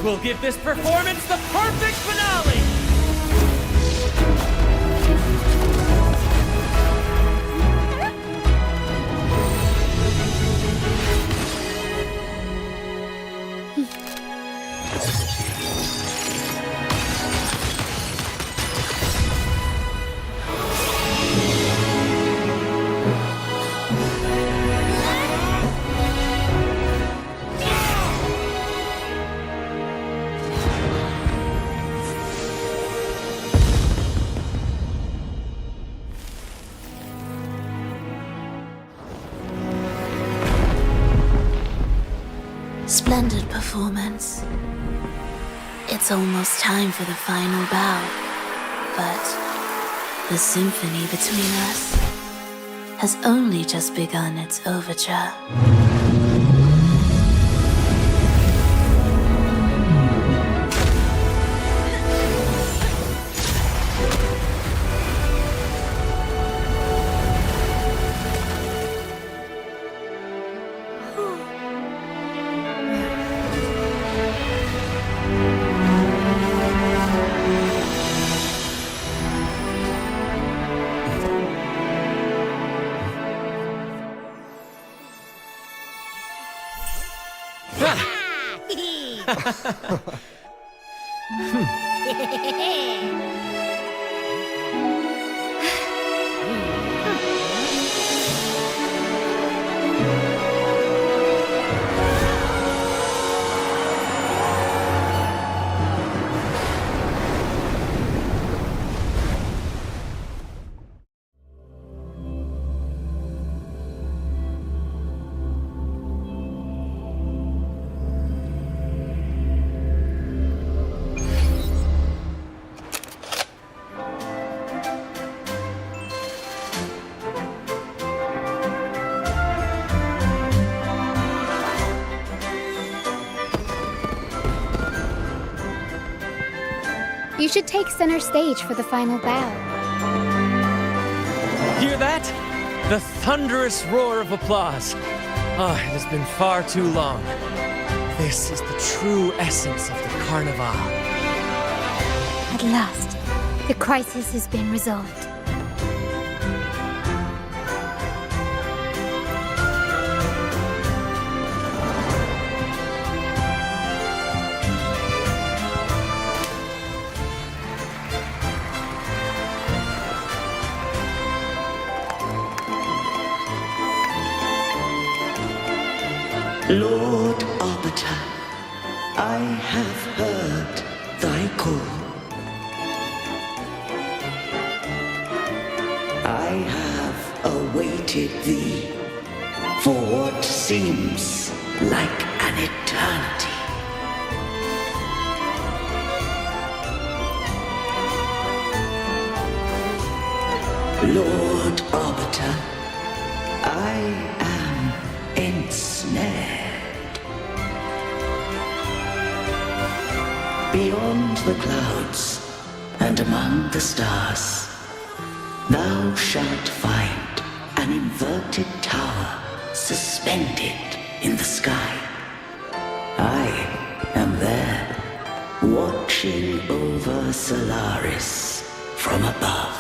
We'll give this performance the perfect finale! Splendid performance. It's almost time for the final bow, but the symphony between us has only just begun its overture. You should take center stage for the final bow. Hear that? The thunderous roar of applause. Ah, it has been far too long. This is the true essence of the Carnival. At last, the crisis has been resolved. Lord Arbiter, I have heard thy call. I have awaited thee for what seems like an eternity. Lord Arbiter, I am ensnared. Beyond the clouds and among the stars, thou shalt find an inverted tower suspended in the sky. I am there, watching over Solaris from above.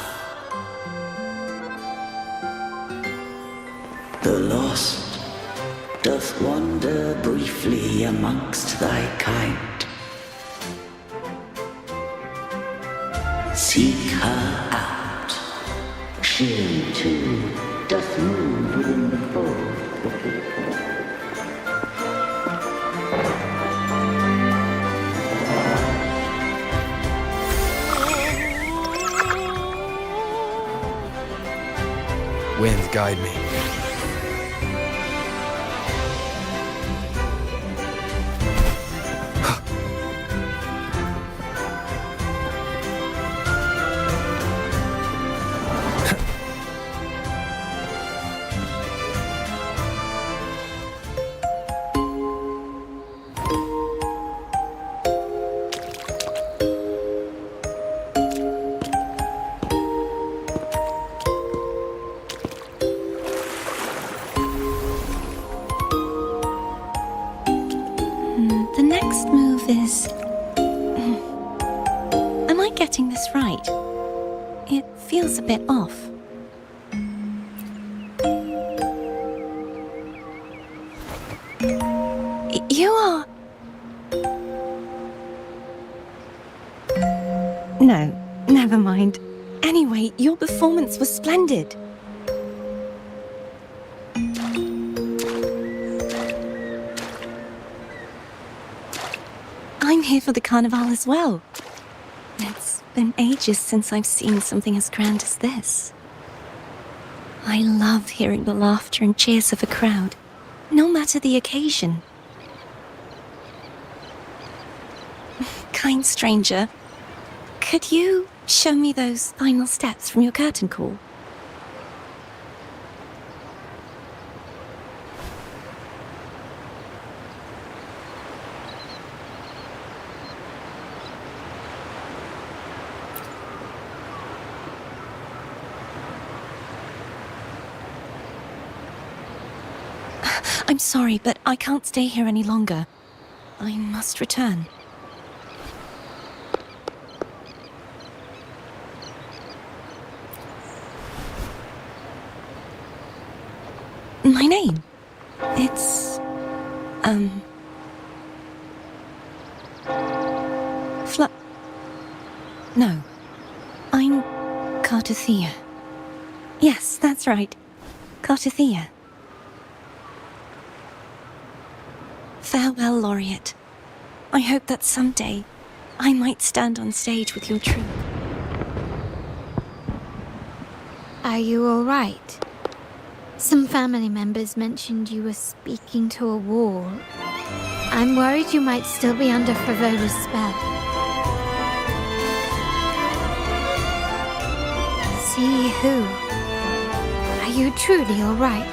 The lost doth wander briefly amongst thy kind. Seek her out. She too doth move within the fold. Wind, guide me. The next move is... Am I getting this right? It feels a bit off. You are... No, never mind. Anyway, your performance was splendid. I'm here for the carnival as well. It's been ages since I've seen something as grand as this. I love hearing the laughter and cheers of a crowd, no matter the occasion. Kind stranger, could you show me those final steps from your curtain call? I'm sorry, but I can't stay here any longer. I must return. My name? It's... No. I'm Cartothea. Yes, that's right. Cartothea. Farewell, Laureate. I hope that someday I might stand on stage with your troupe. Are you all right? Some family members mentioned you were speaking to a wall. I'm worried you might still be under Frivoda's spell. See who? Are you truly all right?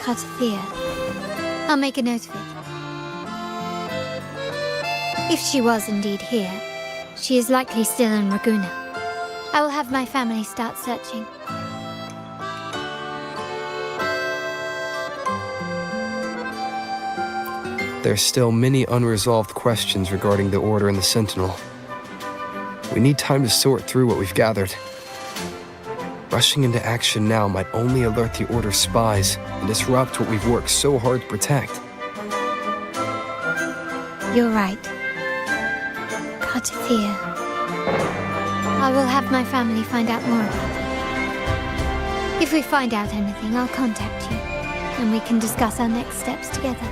Cartothea. I'll make a note of it. If she was indeed here, she is likely still in Raguna. I will have my family start searching. There's still many unresolved questions regarding the Order and the Sentinel. We need time to sort through what we've gathered. Rushing into action now might only alert the Order's spies and disrupt what we've worked so hard to protect. You're right. Cartothea. I will have my family find out more about her. If we find out anything, I'll contact you, and we can discuss our next steps together.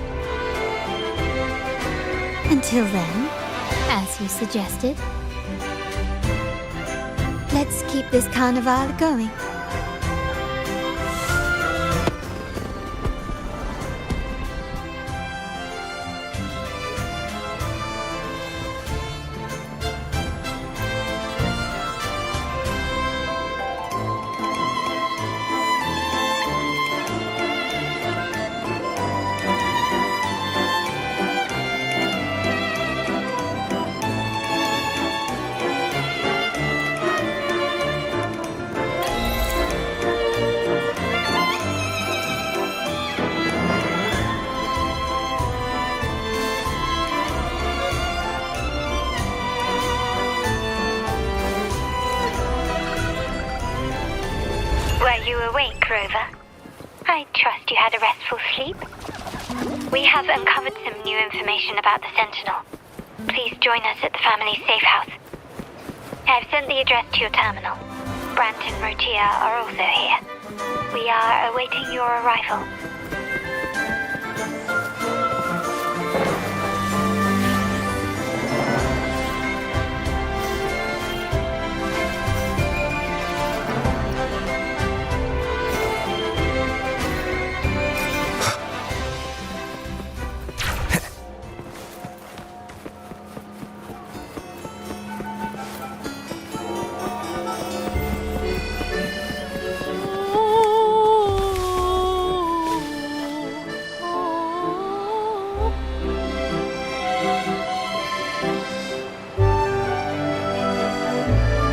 Until then, as you suggested, let's keep this carnival going. Rover. I trust you had a restful sleep. We have uncovered some new information about the Sentinel. Please join us at the family's safe house. I've sent the address to your terminal. Brant and Rotia are also here. We are awaiting your arrival.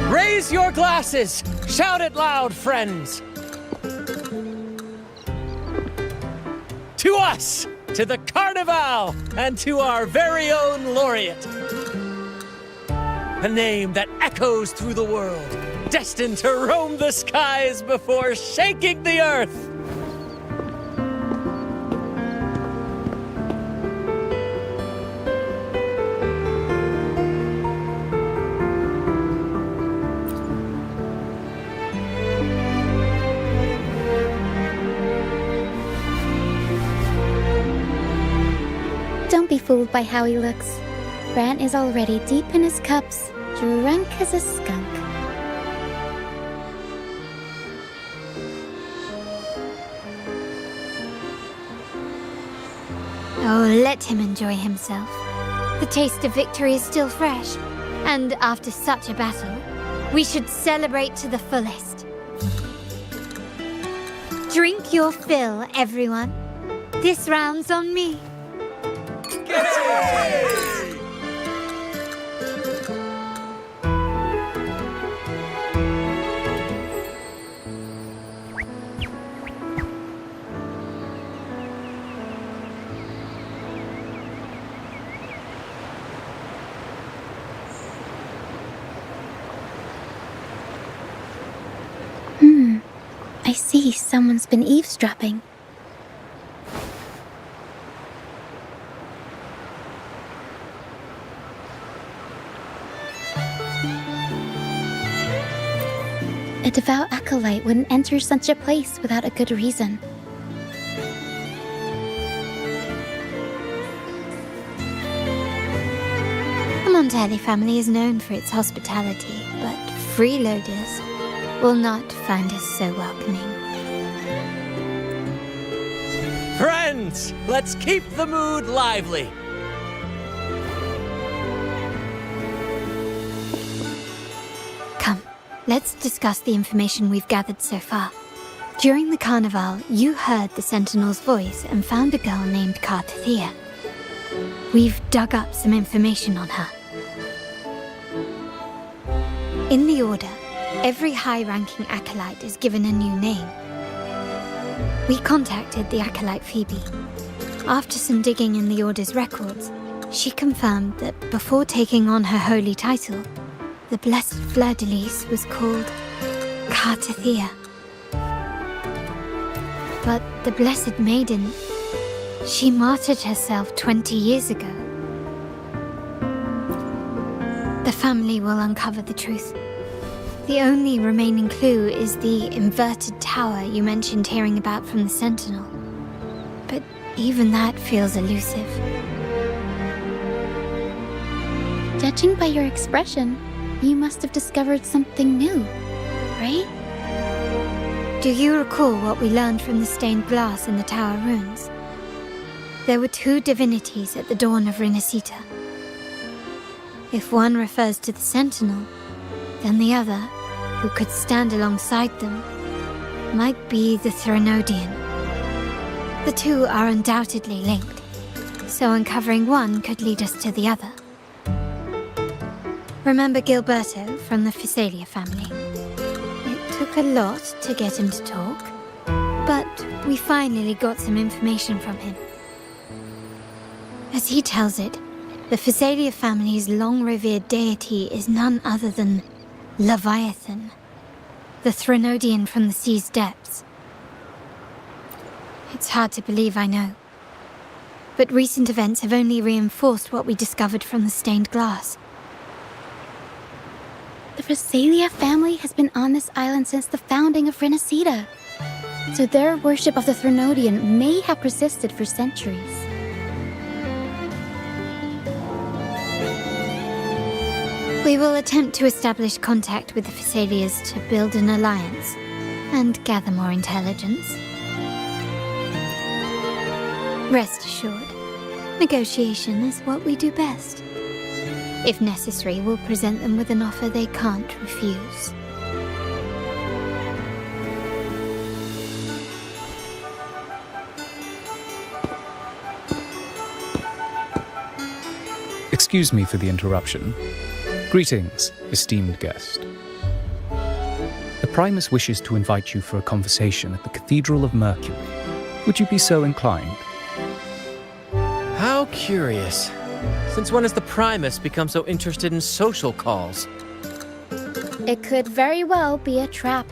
Raise your glasses! Shout it loud, friends! To us! To the Carnival! And to our very own laureate! A name that echoes through the world, destined to roam the skies before shaking the earth! Don't be fooled by how he looks. Brant is already deep in his cups, drunk as a skunk. Oh, let him enjoy himself. The taste of victory is still fresh, and after such a battle, we should celebrate to the fullest. Drink your fill, everyone. This round's on me. I see someone's been eavesdropping. A devout acolyte wouldn't enter such a place without a good reason. The Montelli family is known for its hospitality, but freeloaders will not find us so welcoming. Friends, let's keep the mood lively. Come, let's discuss the information we've gathered so far. During the carnival, you heard the Sentinel's voice and found a girl named Kartathea. We've dug up some information on her. In the Order, every high-ranking acolyte is given a new name. We contacted the acolyte Phoebe. After some digging in the Order's records, she confirmed that before taking on her holy title, the Blessed Fleur-de-Lis was called Kartathea. But the Blessed Maiden, she martyred herself 20 years ago. The family will uncover the truth. The only remaining clue is the inverted tower you mentioned hearing about from the Sentinel. But even that feels elusive. Judging by your expression, you must have discovered something new, right? Do you recall what we learned from the stained glass in the tower ruins? There were two divinities at the dawn of Rinascita. If one refers to the Sentinel, then the other, who could stand alongside them, might be the Threnodian. The two are undoubtedly linked, so uncovering one could lead us to the other. Remember Gilberto from the Physalia family? It took a lot to get him to talk, but we finally got some information from him. As he tells it, the Physalia family's long-revered deity is none other than Leviathan, the Threnodian from the sea's depths. It's hard to believe, I know. But recent events have only reinforced what we discovered from the stained glass. The Phasalia family has been on this island since the founding of Renacida. So their worship of the Threnodian may have persisted for centuries. We will attempt to establish contact with the Phasalias to build an alliance and gather more intelligence. Rest assured, negotiation is what we do best. If necessary, we'll present them with an offer they can't refuse. Excuse me for the interruption. Greetings, esteemed guest. The Primus wishes to invite you for a conversation at the Cathedral of Mercury. Would you be so inclined? How curious. Since when has the Primus become so interested in social calls? It could very well be a trap.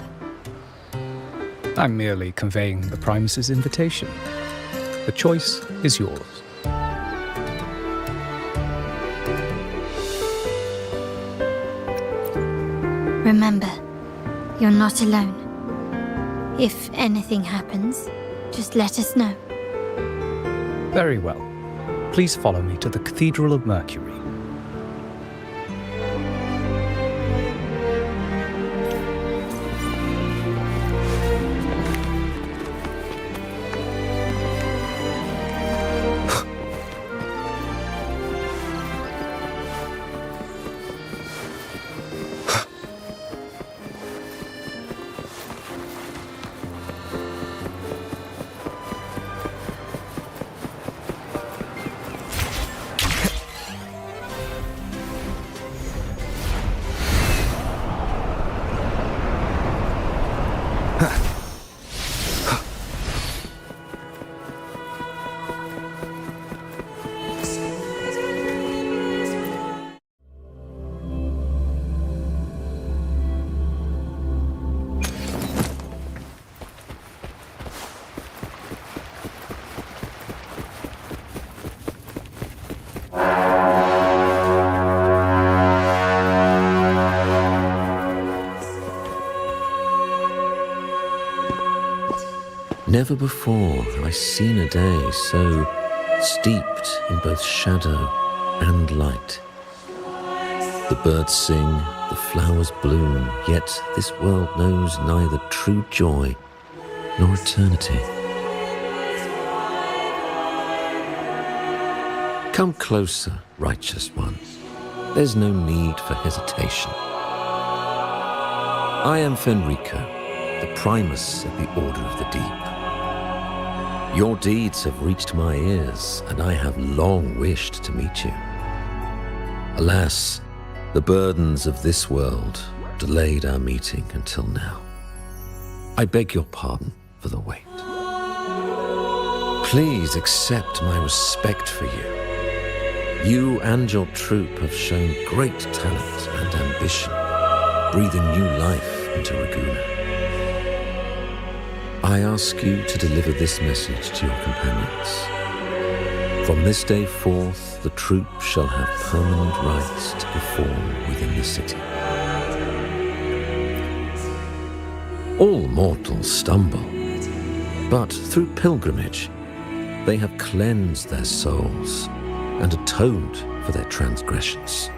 I'm merely conveying the Primus's invitation. The choice is yours. Remember, you're not alone. If anything happens, just let us know. Very well. Please follow me to the Cathedral of Mercury. Never before have I seen a day so steeped in both shadow and light. The birds sing, the flowers bloom, yet this world knows neither true joy nor eternity. Come closer, righteous ones. There's no need for hesitation. I am Fenrico, the Primus of the Order of the Deep. Your deeds have reached my ears, and I have long wished to meet you. Alas, the burdens of this world delayed our meeting until now. I beg your pardon for the wait. Please accept my respect for you. You and your troop have shown great talent and ambition, breathing new life into Raguna. I ask you to deliver this message to your companions. From this day forth, the troop shall have permanent rights to perform within the city. All mortals stumble, but through pilgrimage, they have cleansed their souls and atoned for their transgressions.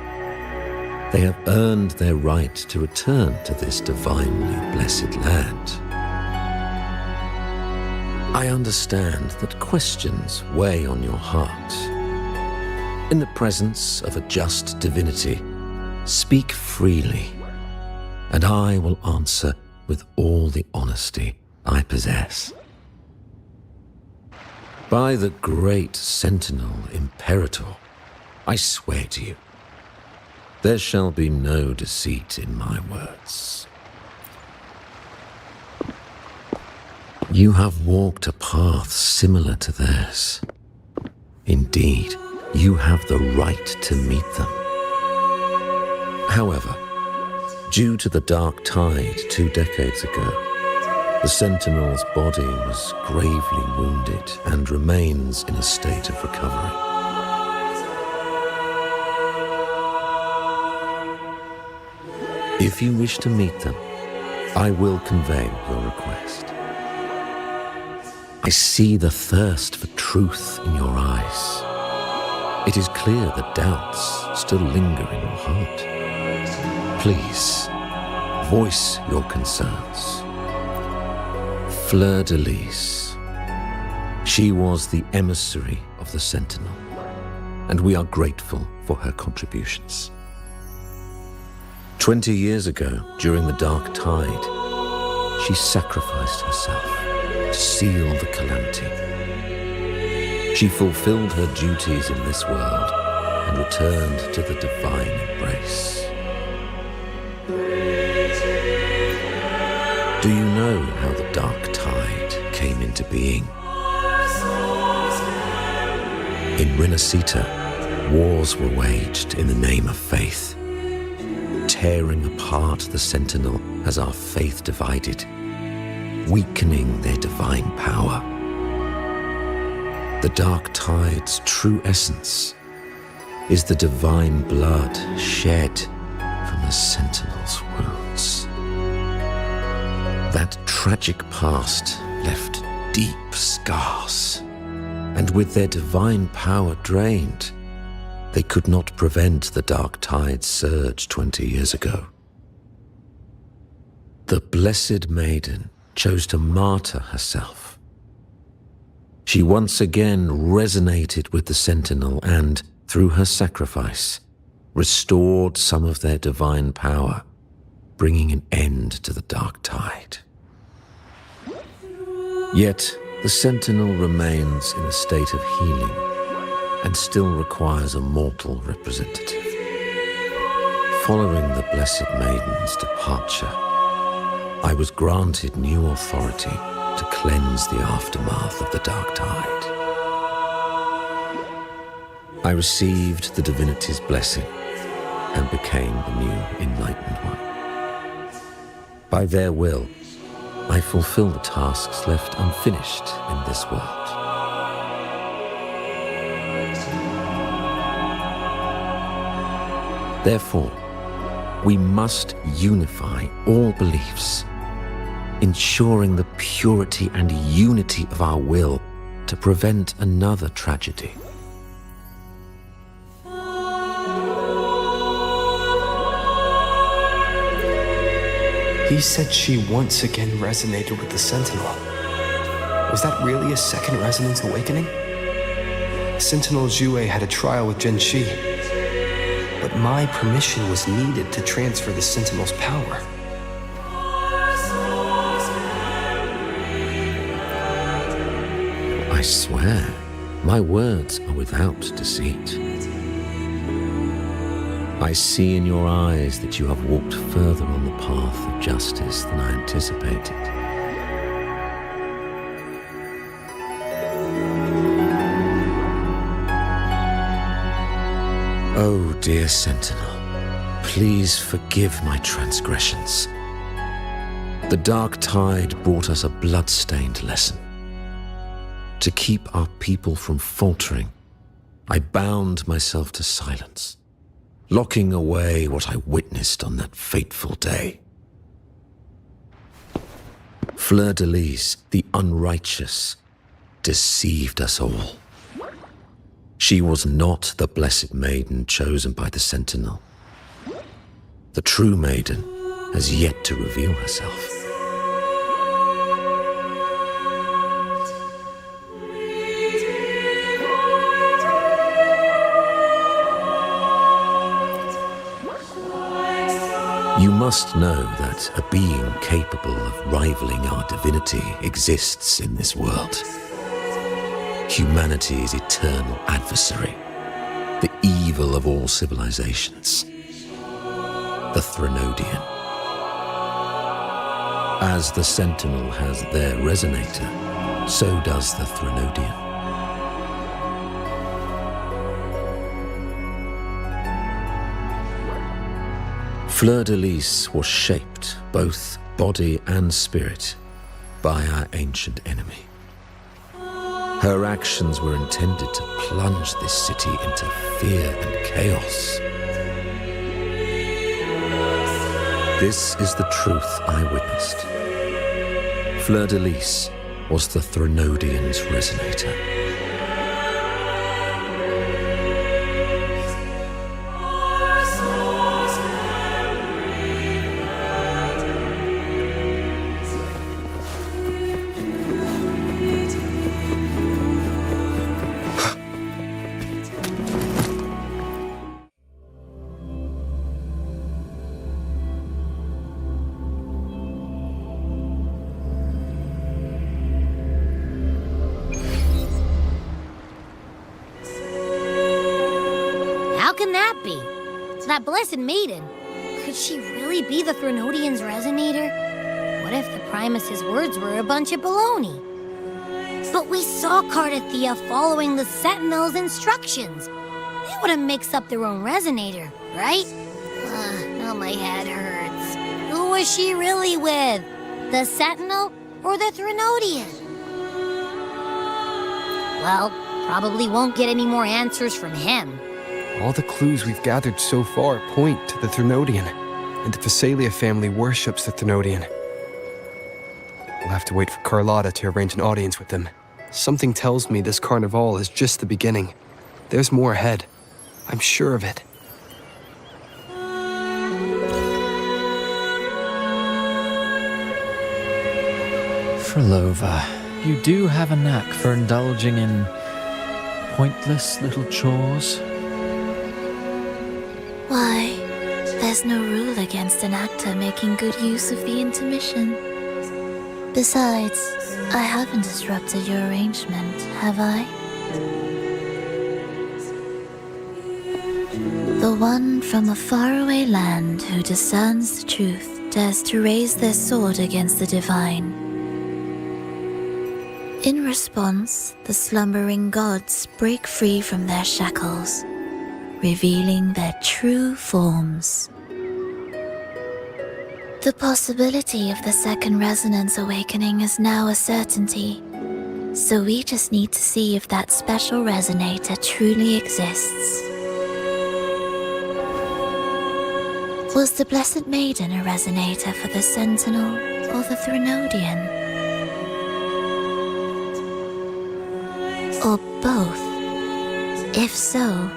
They have earned their right to return to this divinely blessed land. I understand that questions weigh on your heart. In the presence of a just divinity, speak freely, and I will answer with all the honesty I possess. By the great Sentinel Imperator, I swear to you, there shall be no deceit in my words. You have walked a path similar to theirs. Indeed, you have the right to meet them. However, due to the dark tide 2 decades ago, The Sentinel's body was gravely wounded and remains in a state of recovery. If you wish to meet them, I will convey your request. I see the thirst for truth in your eyes. It is clear that doubts still linger in your heart. Please, voice your concerns. Fleur-de-Lis. She was the emissary of the Sentinel, and we are grateful for her contributions. 20 years ago, during the Dark Tide, she sacrificed herself to seal the calamity. She fulfilled her duties in this world and returned to the divine embrace. Do you know how the Dark Tide came into being? In Rinascita, wars were waged in the name of faith, tearing apart the Sentinel as our faith divided, weakening their divine power. The Dark Tide's true essence is the divine blood shed from the Sentinel's wounds. That tragic past left deep scars, and with their divine power drained, they could not prevent the Dark Tide's surge 20 years ago. The Blessed Maiden chose to martyr herself. She once again resonated with the Sentinel and, through her sacrifice, restored some of their divine power, bringing an end to the Dark Tide. Yet, the Sentinel remains in a state of healing and still requires a mortal representative. Following the Blessed Maiden's departure, I was granted new authority to cleanse the aftermath of the Dark Tide. I received the divinity's blessing and became the new Enlightened One. By their will, I fulfill the tasks left unfinished in this world. Therefore, we must unify all beliefs, ensuring the purity and unity of our will to prevent another tragedy. He said she once again resonated with the Sentinel. Was that really a second resonance awakening? Sentinel Jue had a trial with Genshin, but my permission was needed to transfer the Sentinel's power. I swear, my words are without deceit. I see in your eyes that you have walked further on the path of justice than I anticipated. Oh, dear Sentinel, please forgive my transgressions. The Dark Tide brought us a blood-stained lesson. To keep our people from faltering, I bound myself to silence, locking away what I witnessed on that fateful day. Fleur-de-Lis, the unrighteous, deceived us all. She was not the Blessed Maiden chosen by the Sentinel. The true Maiden has yet to reveal herself. You must know that a being capable of rivaling our divinity exists in this world. Humanity's eternal adversary, the evil of all civilizations, the Threnodian. As the Sentinel has their resonator, so does the Threnodian. Fleur-de-Lis was shaped, both body and spirit, by our ancient enemy. Her actions were intended to plunge this city into fear and chaos. This is the truth I witnessed. Fleur-de-Lis was the Threnodian's resonator. How can that be? That blessed maiden. Could she really be the Threnodian's resonator? What if the Primus's words were a bunch of baloney? But we saw Cardathea following the Sentinel's instructions. They wouldn't mix up their own resonator, right? Now my head hurts. Who was she really with? The Sentinel or the Threnodian? Well, probably won't get any more answers from him. All the clues we've gathered so far point to the Threnodian, and the Phasalia family worships the Threnodian. We'll have to wait for Carlotta to arrange an audience with them. Something tells me this carnival is just the beginning. There's more ahead. I'm sure of it. Frolova, you do have a knack for indulging in pointless little chores. Why, there's no rule against an actor making good use of the intermission. Besides, I haven't disrupted your arrangement, have I? The one from a faraway land who discerns the truth dares to raise their sword against the divine. In response, the slumbering gods break free from their shackles, revealing their true forms. The possibility of the second resonance awakening is now a certainty, so we just need to see if that special resonator truly exists. Was the Blessed Maiden a resonator for the Sentinel or the Threnodian? Or both? If so,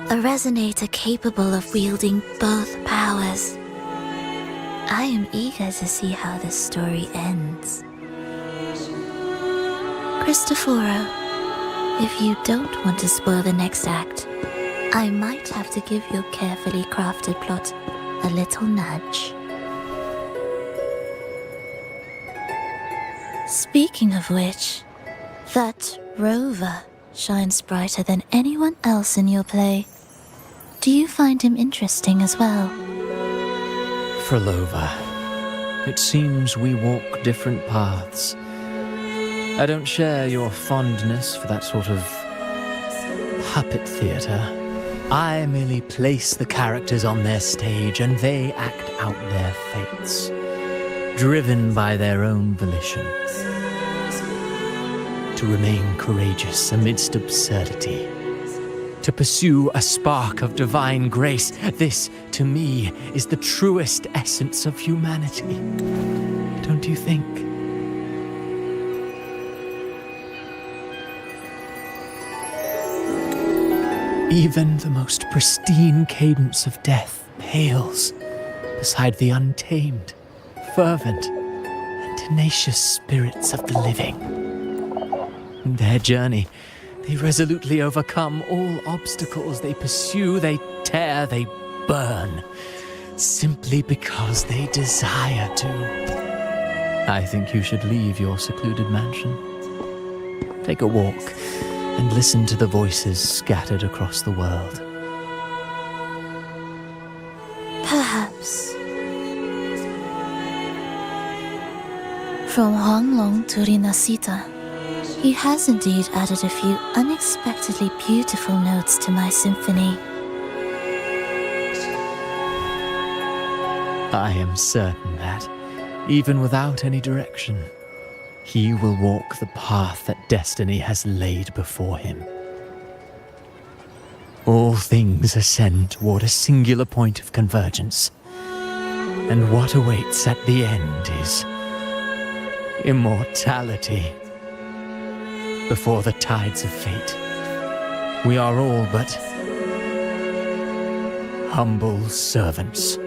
a resonator capable of wielding both powers. I am eager to see how this story ends. Cristoforo, if you don't want to spoil the next act, I might have to give your carefully crafted plot a little nudge. Speaking of which, that rover shines brighter than anyone else in your play. Do you find him interesting as well? Frolova, it seems we walk different paths. I don't share your fondness for that sort of puppet theatre. I merely place the characters on their stage and they act out their fates, driven by their own volition. To remain courageous amidst absurdity. To pursue a spark of divine grace. This, to me, is the truest essence of humanity. Don't you think? Even the most pristine cadence of death pales beside the untamed, fervent, and tenacious spirits of the living. In their journey, they resolutely overcome all obstacles. They pursue, they tear, they burn, simply because they desire to. I think you should leave your secluded mansion. Take a walk and listen to the voices scattered across the world. Perhaps. From Huanglong to Rinasita, he has indeed added a few unexpectedly beautiful notes to my symphony. I am certain that, even without any direction, he will walk the path that destiny has laid before him. All things ascend toward a singular point of convergence, and what awaits at the end is immortality. Before the tides of fate, we are all but humble servants.